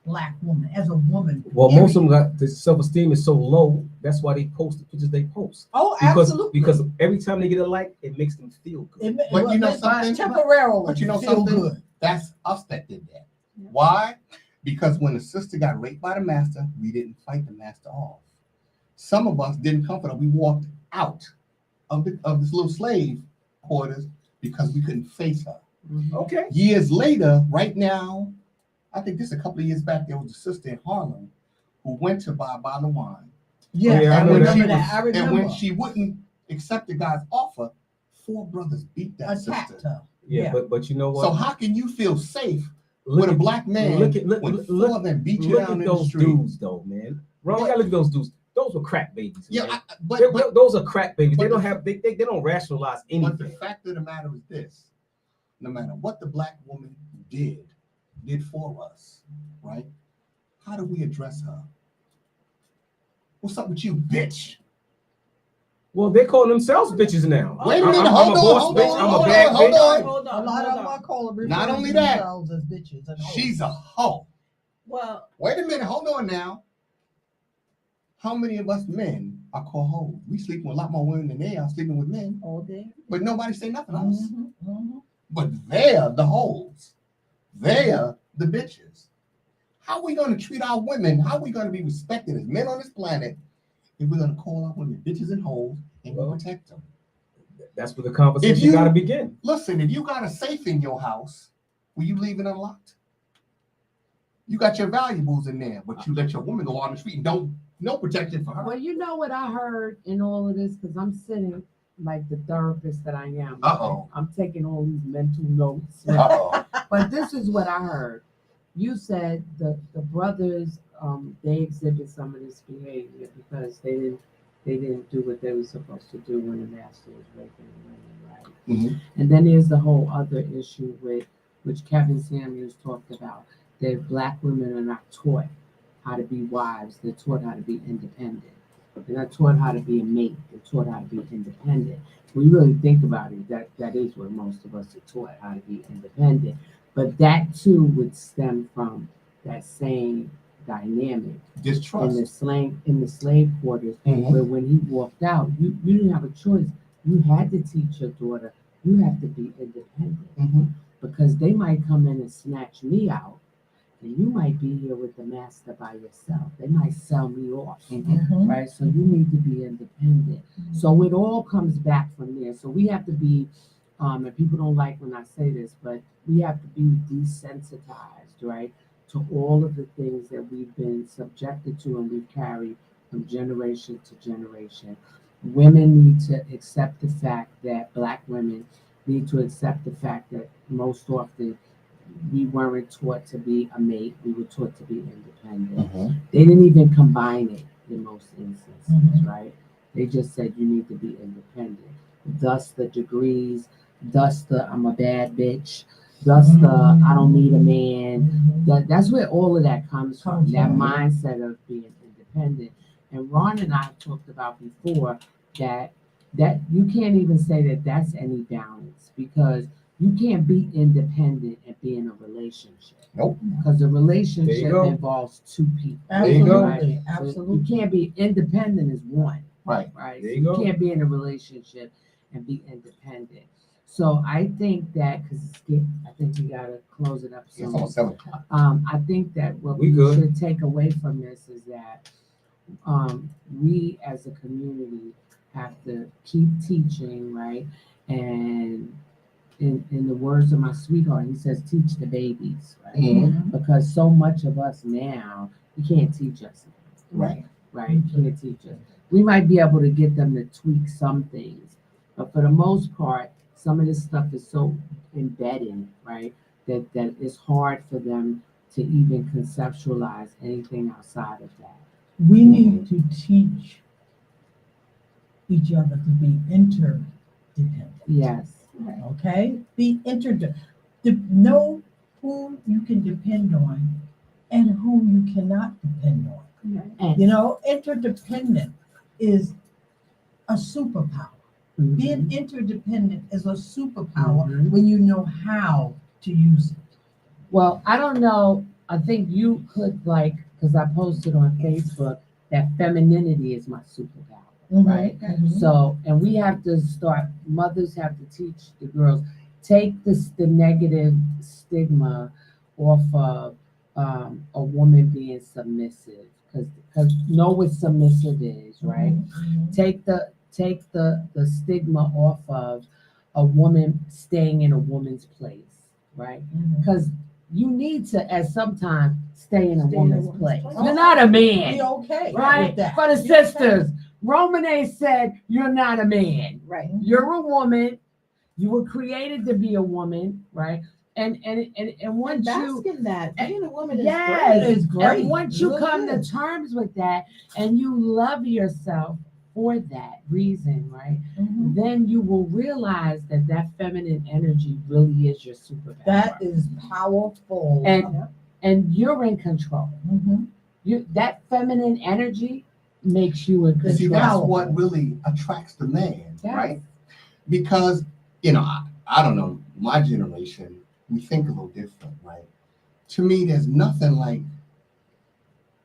Black woman, as a woman? Well, most of them period? got the self-esteem is so low. That's why they post the pictures they post. Oh, Because absolutely. because every time they get a like, it makes them feel good. But you know makes something? temporarily But you know feel something? good. That's us that did that. Yeah. Why? Because when the sister got raped by the master, we didn't fight the master off. Some of us didn't comfort her. We walked out of this little slave quarters because we couldn't face her. Okay. Years later, right now, I think this a couple of years back, there was a sister in Harlem who went to buy a bottle of wine. Yes, yeah, I I know that. remember that. I And remember. when she wouldn't accept the guy's offer, 4 brothers beat that Attacked sister. her. Yeah, Yeah. but you know what? So how can you feel safe Look with a at- black man look at when 4 of them beat you look down at in the those street? dudes though, man. Ron, you gotta look at those dudes. Those were crack babies. Yeah, man. but Those are crack babies. but They don't the- have they don't rationalize the anything. fact of the matter is this: no matter what the black woman did for us, right? How do we address her? What's up with you, bitch? Well, they call themselves bitches now. Wait a I'm- minute, I'm hold a on, boss hold bitch. on, I'm a hold bad on, hold bitch. on. Hold A on. lot Hold of them on. are calling Not only that, themselves as bitches and hoes. She's a hoe. Well, Wait a minute, hold on now. How many of us men are called hoes? We sleeping with a lot more women than they are sleeping with men, all day. but nobody say nothing else. Mhm, mhm. But they're the hoes. They're the bitches. How are we going to treat our women? How are we going to be respected as men on this planet if we're going to call our women bitches and hoes and we Well, protect them? That's where the conversation you- gotta begin. Listen, if you got a safe in your house, will you leave it unlocked? You got your valuables in there, but you let your woman go on the street and don't no protection for her. Well, you know what I heard in all of this, because I'm sitting like the therapist that I am. Uh-oh. I'm taking all these mental notes. Uh-oh. But this is what I heard. You said the brothers, they exhibit some of this behavior because they didn't do what they were supposed to do when the master was raping the women, right? Mhm. And then there's the whole other issue with which Kevin Samuels talked about, that black women are not taught how to be wives. They're taught how to be independent. They're not taught how to be a mate. They're taught how to be independent. When you really think about it, that is what most of us are taught, how to be independent. But that too would stem from that same dynamic Distrust. in the slave quarters, Mhm. where when he walked out, you didn't have a choice. You had to teach your daughter, you have to be independent, Mhm. because they might come in and snatch me out, and you might be here with the master by yourself. They might sell me off, Mhm. right? So you need to be independent. So it all comes back from there. So we have to be, and people don't like when I say this, but we have to be desensitized, right, to all of the things that we've been subjected to and we've carried from generation to generation. Women need to accept the fact that black women need to accept the fact that most often we weren't taught to be a mate, we were taught to be independent. Mhm. They didn't even combine it in most instances, Mhm. right? They just said you need to be independent. Thus the degrees, thus the I'm a bad bitch, thus the I don't need a man. Mhm. That's where all of that comes from, Comes that from. mindset of being independent. And Ron and I talked about before that you can't even say that that's any balance, because you can't be independent and be in a relationship. Nope. Because a relationship go. involves two people. There you go. Absolutely, So absolutely. you can't be independent as one, Right. right? There So you go. can't be in a relationship and be independent. So I think that, I think we gotta close it up It's soon. almost 7 o'clock. I think that what We we good. should take away from this is that we as a community have to keep teaching, right? And in the words of my sweetheart, he says, teach the babies, right? Mhm. Because so much of us now, you can't teach us, Right. right? You can't teach us. We might be able to get them to tweak some things, but for the most part, some of this stuff is so embedded, right? That it's hard for them to even conceptualize anything outside of that. We need to teach each other to be interdependent. Yes. Okay? Be know who you can depend on and who you cannot depend on. And, You know, interdependent is a superpower. Mhm. Being interdependent is a superpower Mhm. when you know how to use it. Well, I don't know. I think you could because I posted on Facebook that femininity is my superpower, right? Mhm. So, and we have to start. Mothers have to teach the girls take the negative stigma off of a woman being submissive, because know what submissive is, right? Mhm. Take the stigma off of a woman staying in a woman's place, right? Mhm. Because you need to at some time stay in a Stay in a woman's woman's place. place. You're not a Be man, okay right? with that. For the sisters, Romane said you're not a man. Right. You're a woman. You were created to be a woman, right? And once you Bask in that. Being a woman yes, is It's great. and once you Really come is. to terms with that and you love yourself for that reason, right? Mhm. Then you will realize that feminine energy really is your superpower. That is powerful. And you're in control. Mhm. That feminine energy makes you in control. See, that's what really attracts the man, Yes. right? Because, I don't know, my generation, we think a little different, right? To me, there's nothing like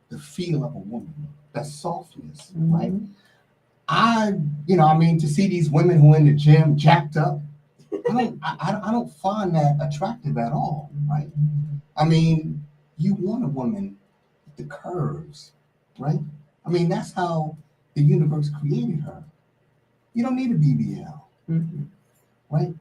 the feel of a woman, that softness, right? Mhm. To see these women who are in the gym jacked up, I don't find that attractive at all, right? I mean, you want a woman with the curves, right? I mean, that's how the universe created her. You don't need a BBL, Mhm. right?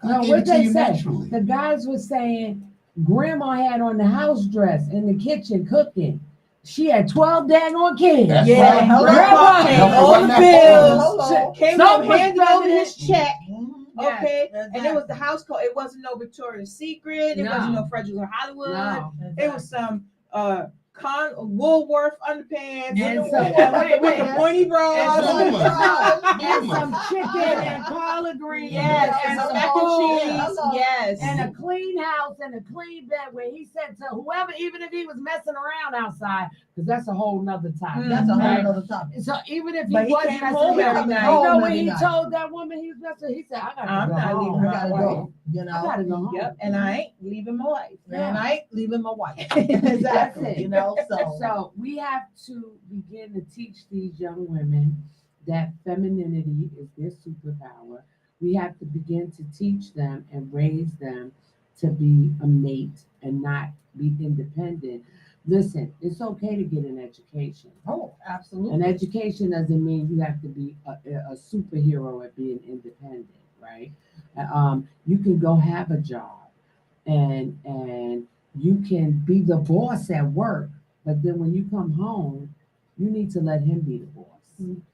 God No, gave what it to they you say? naturally. The guys were saying grandma had on the house dress in the kitchen cooking. She had 12 daggone kids. That's Yeah, right. grandpa Grandma paid Help her all run the that bills. Hello. Came Some home, was handed over feminine. his check. Mhm. Yes, Okay, exactly. and it was the house code. It wasn't no Victoria's Secret. It wasn't No. no Frederick or Hollywood. No. It was some Woolworth underpants And with, so- with the pointy bras. And Zuma. and Zuma. some chicken and collard greens. Yes, and and some mac and food. cheese. Yes. And a clean house and a clean bed where he said to whoever, even if he was messing around outside, because that's a whole nother topic. That's a whole right? other topic. So even if he But he was came messing home around, every night. you know Home when every he night. told that woman he was messing, he said, I gotta I'm go not home. leaving I my gotta wife. go. I gotta go home. Yep, and I ain't leaving my wife. And I ain't leaving my wife. Exactly. That's it. You know, so. So we have to begin to teach these young women that femininity is their superpower. We have to begin to teach them and raise them to be a mate and not be independent. Listen, it's okay to get an education. Oh, absolutely. An education doesn't mean you have to be a superhero at being independent, right? You can go have a job and you can be the boss at work, but then when you come home, you need to let him be the boss.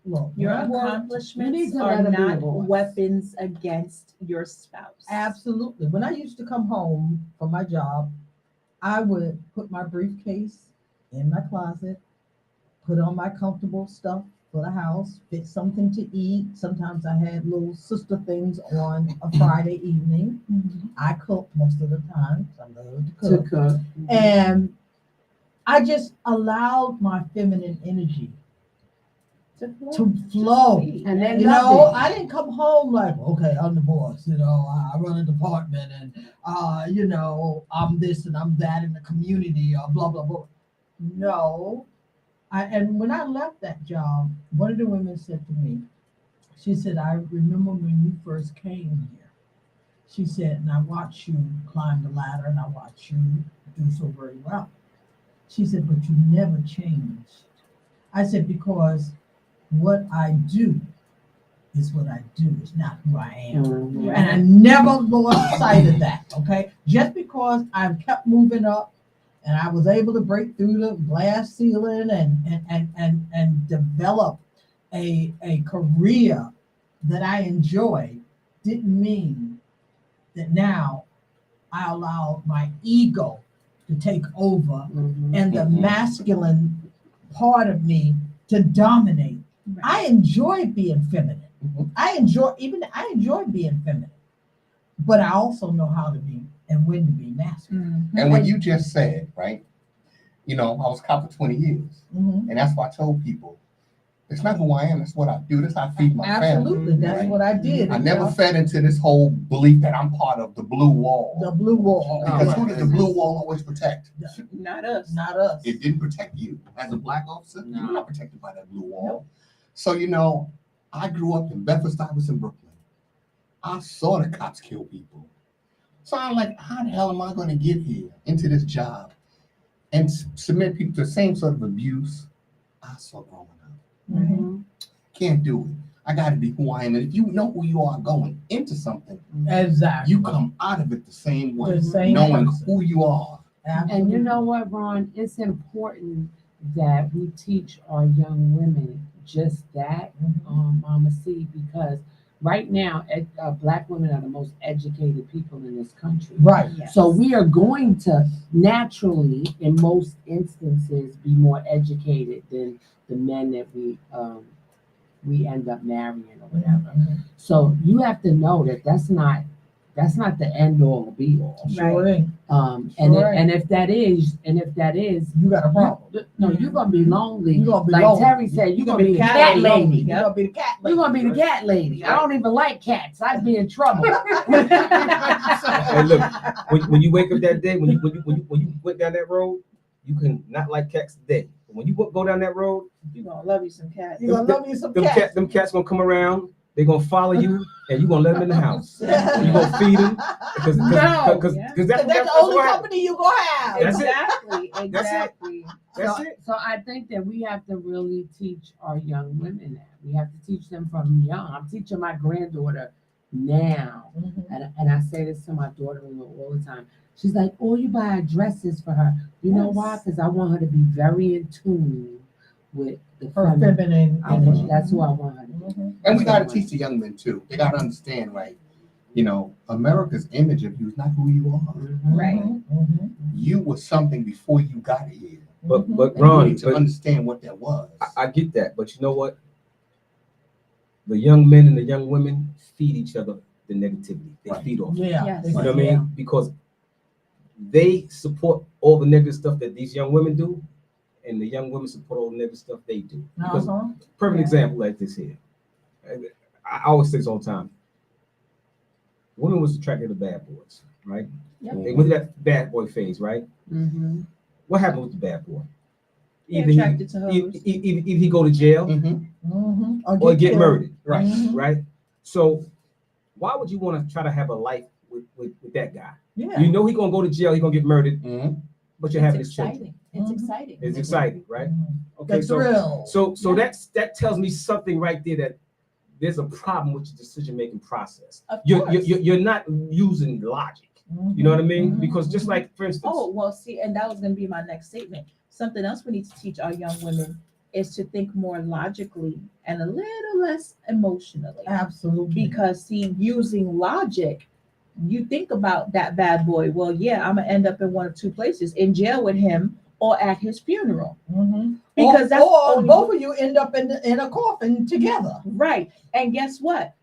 Look, Your when I work- You need accomplishments to are let him be the not boss. weapons against your spouse. Absolutely. When I used to come home from my job, I would put my briefcase in my closet, put on my comfortable stuff for the house, fit something to eat. Sometimes I had little sister things on a Friday evening. I cook most of the time. I love to To cook. cook. And I just allowed my feminine energy to flow. And they You love know, it. I didn't come home like, okay, I'm the boss. You know, I run a department, and I'm this and I'm that in the community, or blah blah blah. No, and when I left that job, one of the women said to me, she said, I remember when you first came here. She said, and I watched you climb the ladder, and I watched you do so very well. She said, but you never changed. I said, because what I do is what I do. It's not who I am. Mhm. And I never lost sight of that. Okay, just because I've kept moving up, and I was able to break through the glass ceiling and develop a career that I enjoy, didn't mean that now I allow my ego to take over Mhm. and the Mhm. masculine part of me to dominate. I enjoy being feminine. Mhm. I enjoy being feminine, but I also know how to be and when to be masculine. Mhm. And what you just said, right? You know, I was a cop for 20 years. Mhm. And that's why I told people, it's not who I am, it's what I do. That's how I feed my Absolutely, family. that's right? what I did. I never fed into this whole belief that I'm part of the blue wall. The blue wall. Because Oh, who did the blue wall always protect? Not us. Not us. It didn't protect you. As a black officer, No. you're not protected by that blue wall. So, you know, I grew up in Bedford-Stuyvesant, Brooklyn. I saw the cops kill people. So I'm like, how the hell am I going to get here into this job and submit people to the same sort of abuse I saw growing up? Mhm. Can't do it. I got to be who I am. And if you know who you are going into something, Exactly. you come out of it the same way, The same knowing person. who you are. And you know what, Ron? It's important that we teach our young women just that, Mama C, because right now, Black women are the most educated people in this country. Right. Yes. So we are going to naturally, in most instances, be more educated than the men that we end up marrying or whatever. So you have to know that that's not the end all or be all. Sure ain't. Sure. And if that is, You got a problem. no, you're gonna be lonely. You're gonna be Like lonely. Terry said, you're gonna be the cat cat lady. lady. You're gonna be the cat You're lady. gonna be the cat lady. I don't even like cats. I'd be in trouble. Hey, look, when you wake up that day, when you went down that road, you can not like cats today. But when you go down that road, You gonna love you some cats. You're gonna love you some cats. them cats gonna come around. They're gonna follow you, and you're gonna let them in the house. You gonna feed them because No. that's That's the only what happens. company you gonna have. That's it. Exactly. That's it. So I think that we have to really teach our young women that. We have to teach them from young. I'm teaching my granddaughter now. And I say this to my daughter-in-law all the time. She's like, "Oh, you buy dresses for her. You know why? Because I want her to be very in tune with the Her feminine energy. That's who I want her to be." And we got to teach the young men too. They got to understand, right? You know, America's image of you is not who you are. Right. You were something before you got here. But And you Ron, need to understand what that was. I get that, but you know what? The young men and the young women feed each other the negativity. They Right. feed off. Yeah. Yes. You know what I mean? Because they support all the negative stuff that these young women do, and the young women support all the negative stuff they do. Because perfect example like this here. I always say this all the time. Women was attracted to bad boys, right? Yep. They went to that bad boy phase, right? Mm-hmm. What happened with the bad boy? They're attracted to hoes. Either he go to jail or get murdered, Right. right? So why would you want to try to have a life with that guy? Yeah. You know he's gonna go to jail, he's gonna get murdered, Mhm. but you're having It's his children. exciting. It's Mhm. exciting. It's exciting, right? Okay, The thrill. so that tells me something right there, that there's a problem with your decision making process. Of You're course. not using logic. You know what I mean? Because just like, for instance, Oh, well, see, and that was going to be my next statement. Something else we need to teach our young women is to think more logically and a little less emotionally. Absolutely. Because, see, using logic, you think about that bad boy. Well, yeah, I'm going to end up in one of two places, in jail with him or at his funeral. Because that's or only- both of you end up in a coffin together. Right. And guess what?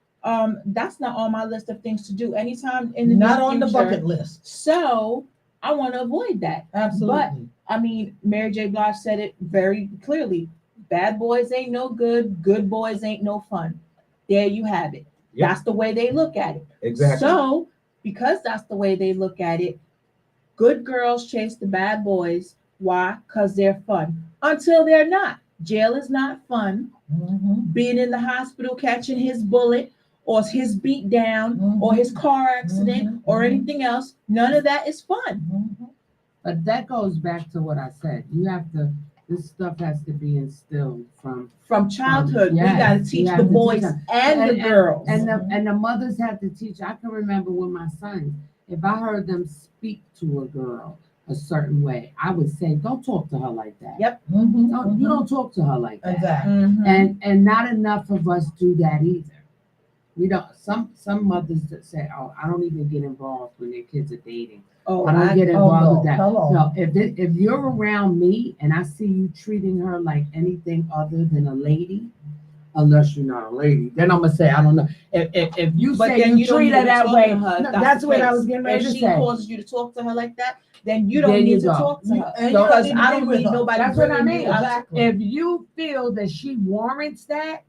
That's not on my list of things to do anytime in the Not near on the future. bucket list. So I want to avoid that. Absolutely. I mean, Mary J. Blige said it very clearly. Bad boys ain't no good. Good boys ain't no fun. There you have it. Yep. That's the way they look at it. exactly. So, because that's the way they look at it, good girls chase the bad boys. Why? Because they're fun. Until they're not. Jail is not fun. Being in the hospital, catching his bullet or his beat down or his car accident or anything else, none of that is fun. But that goes back to what I said. You have to This stuff has to be instilled from childhood. Yes, We got to we teach have the to teach boys them. and the girls. and the mothers have to teach. I can remember with my sons, if I heard them speak to a girl a certain way, I would say, "Don't talk to her like that. Yep. No, you don't talk to her like that." Exactly. Mhm. And not enough of us do that either. We don't. Some mothers that say, "Oh, I don't even get involved when their kids are dating. Oh, I don't get Oh, involved no, with that." come on. No, if you're around me and I see you treating her like anything other than a lady, unless you're not a lady, then I'm gonna say I don't know. If you But say then you don't treat need her to that talk way, to her if no, that's that's the what I case. was getting ready If to she say. causes you to talk to her like that, then you There don't you need to go. talk to You- her. and you don't Because need to I be don't with need her. nobody That's what I bringing mean. you out. Exactly. If you feel that she warrants that,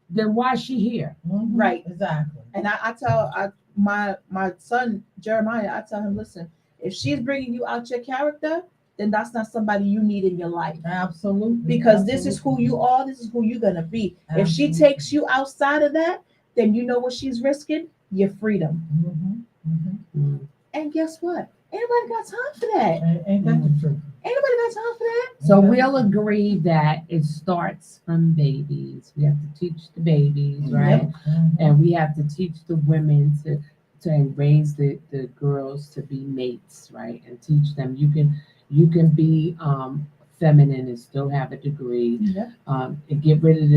then why is she here? Mhm. Right. Exactly. And I tell my son Jeremiah, I tell him, listen, if she's bringing you out your character, then that's not somebody you need in your life. Absolutely. Because this is who you are, this is who you're gonna be. If she Absolutely. takes you outside of that, then you know what she's risking? Your freedom. And guess what? Ain't nobody got time for that. Ain't that the truth? Ain't nobody got time for that. So we'll agree that it starts from babies. We have to teach the babies, right? And we have to teach the women to raise the girls to be mates, right? And teach them you can be feminine and still have a degree. And get rid of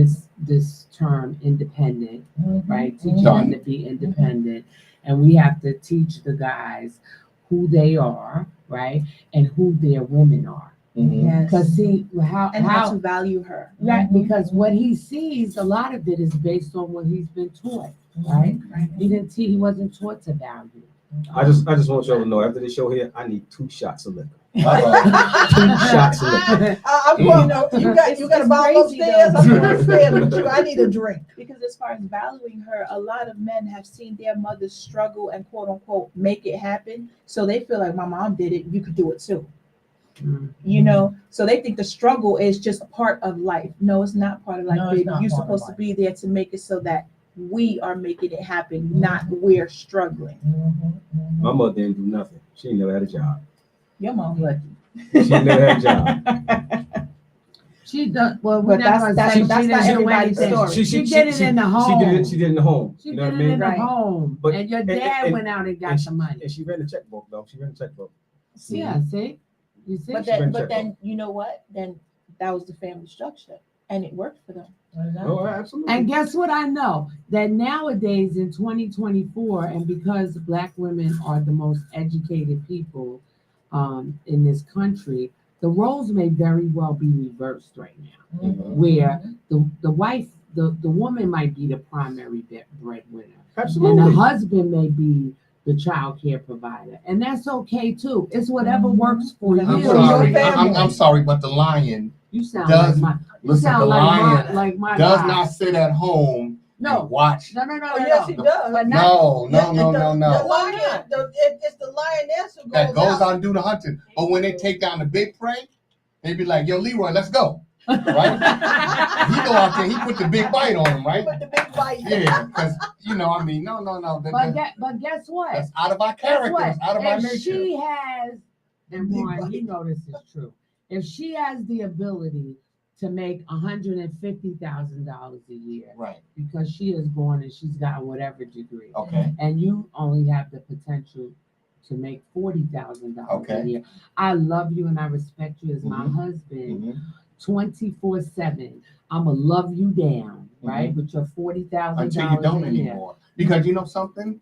this term independent, right? Teach them to be independent. And we have to teach the guys who they are, right? And who their women are. Yes. Because see how To value her. right, because what he sees, a lot of it is based on what he's been taught, right? He wasn't taught to value. I just want y'all to know, after this show here, I need 2 shots of liquor. Uh-oh. 2 shots of liquor. I'm going. You got a It's bottle crazy, upstairs. though. I'm going upstairs with you. I need a drink. Because as far as valuing her, a lot of men have seen their mothers struggle and quote unquote make it happen. So they feel like my mom did it, you could do it too. You know, so they think the struggle is just a part of life. No, it's not part of life, No, it's baby. not You're part of supposed to life. be there to make it so that we are making it happen, not we're struggling. My mother didn't do nothing. She ain't never had a job. Your mom lucky. She never had a job. She done well. We're But not that's gonna say not she didn't do everybody's anything. story. She did it in the home. She did it in the home. She You know did what I it in mean? the Right. home, But- and your dad and- went out and got and the money. And she ran the checkbook, though. She ran the checkbook. Yeah, see, you see. But then you know what? Then that was the family structure, and it worked for them. Oh, absolutely. And guess what? I know that nowadays in 2024, and because Black women are the most educated people in this country, the roles may very well be reversed right now, where the wife, the woman might be the primary breadwinner, Absolutely. and the husband may be the child care provider, and that's okay too. It's whatever works for you. I'm Your sorry. family. I'm sorry, but the lion You sound Does- like my. You listen, sound the lion like my does guy. not sit at home No. and watch. No. Oh, yes, he does. But not, No. The lion, it's the lioness who That goes out. out and do the hunting. But when they take down the big prey, they be like, "Yo, Leroy, let's go." Right? He go out there, he put the big bite on him, right? Put the big bite. Yeah, because no. But guess what? That's out of our Guess character. what? It's out of our If nature. she has, and Big Warren, bite. you know this is true. If she has the ability to make $150,000 a year Right. because she is born and she's got whatever degree, Okay. and you only have the potential to make $40,000 a Okay. year, I love you and I respect you as my Mhm. husband. Mhm. 24/7. I'ma love you down, right? With your $40,000 Until you don't a year. anymore. Because you know something?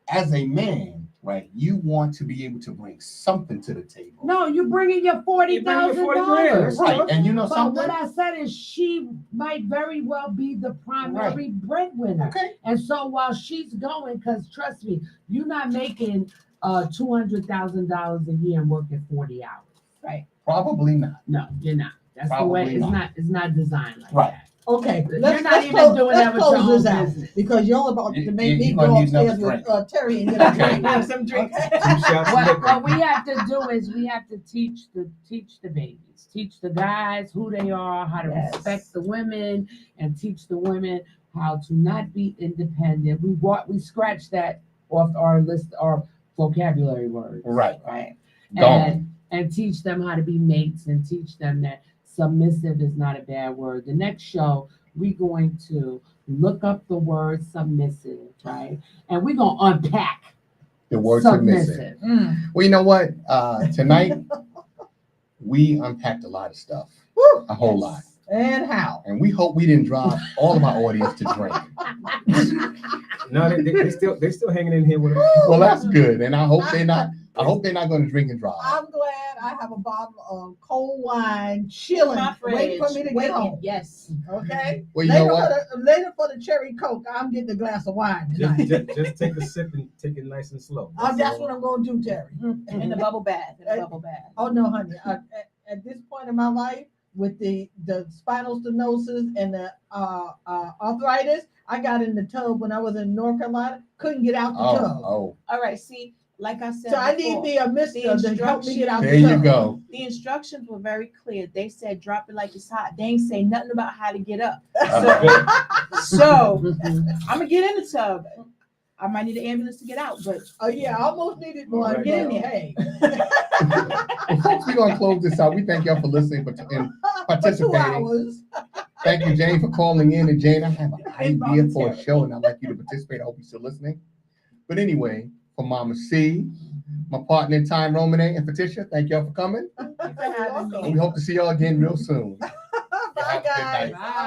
As a man, right, you want to be able to bring something to the table. No, you bringing your $40,000. Right. And you know But something? what I said is she might very well be the primary breadwinner. Okay. And so while she's going, because trust me, you're not making $200,000 a year and working 40 hours. Right. Probably not. No, you're not. That's Probably the way not. it's not designed like Right. that. Okay, You're let's not even close, doing let's that with close your this own out business. because you're about to make me You gonna go need another upstairs with drink. Terry and get a drink. Have some drinks. Okay? 2 shots of What liquor. we have to do is we have to teach the babies, teach the guys who they are, how to Yes. respect the women, and teach the women how to not be independent. We scratched that off our list, our vocabulary words. Right. Right. Gone. And teach them how to be mates and teach them that submissive is not a bad word. The next show, we're going to look up the word submissive, right? And we're going to unpack The word submissive. Well, you know what? Tonight, we unpacked a lot of stuff, Woo! a whole lot. And how? And we hope we didn't drive all of our audience to drink. No, they still hanging in here with us. Well, that's good. And I hope they're not going to drink and drive. I'm glad I have a bottle of cold wine chilling, My waiting for me to get waiting, home. yes. Okay. Well, you know what? Later for the cherry coke, I'm getting a glass of wine tonight. Just take a sip and take it nice and slow. That's what I'm going to do, Terry. In the bubble bath, in the bubble bath. Oh no, honey. At this point in my life, with the spinal stenosis and the arthritis, I got in the tub when I was in North Carolina. Couldn't get out the tub. Oh, All right, see, like I said So I need before, me a mister to help me get out there the tub. you go. the instructions were very clear. They said drop it like it's hot. They ain't say nothing about how to get up. So I'm gonna get in the tub. I might need an ambulance to get out, but Oh yeah, I almost needed one. Right. Get in there. Hey. Well, folks, we're going to close this out. We thank y'all for listening and For 2 participating. hours. Thank you, Jane, for calling in. And Jane, I have an It's idea for a voluntary. show, and I'd like you to participate. I hope you're still listening. But anyway, for Mama C, my partner in time, Romane, and Patricia, thank y'all for coming. for having me. And we hope to see y'all again real soon. Bye Have a good guys. night. Bye.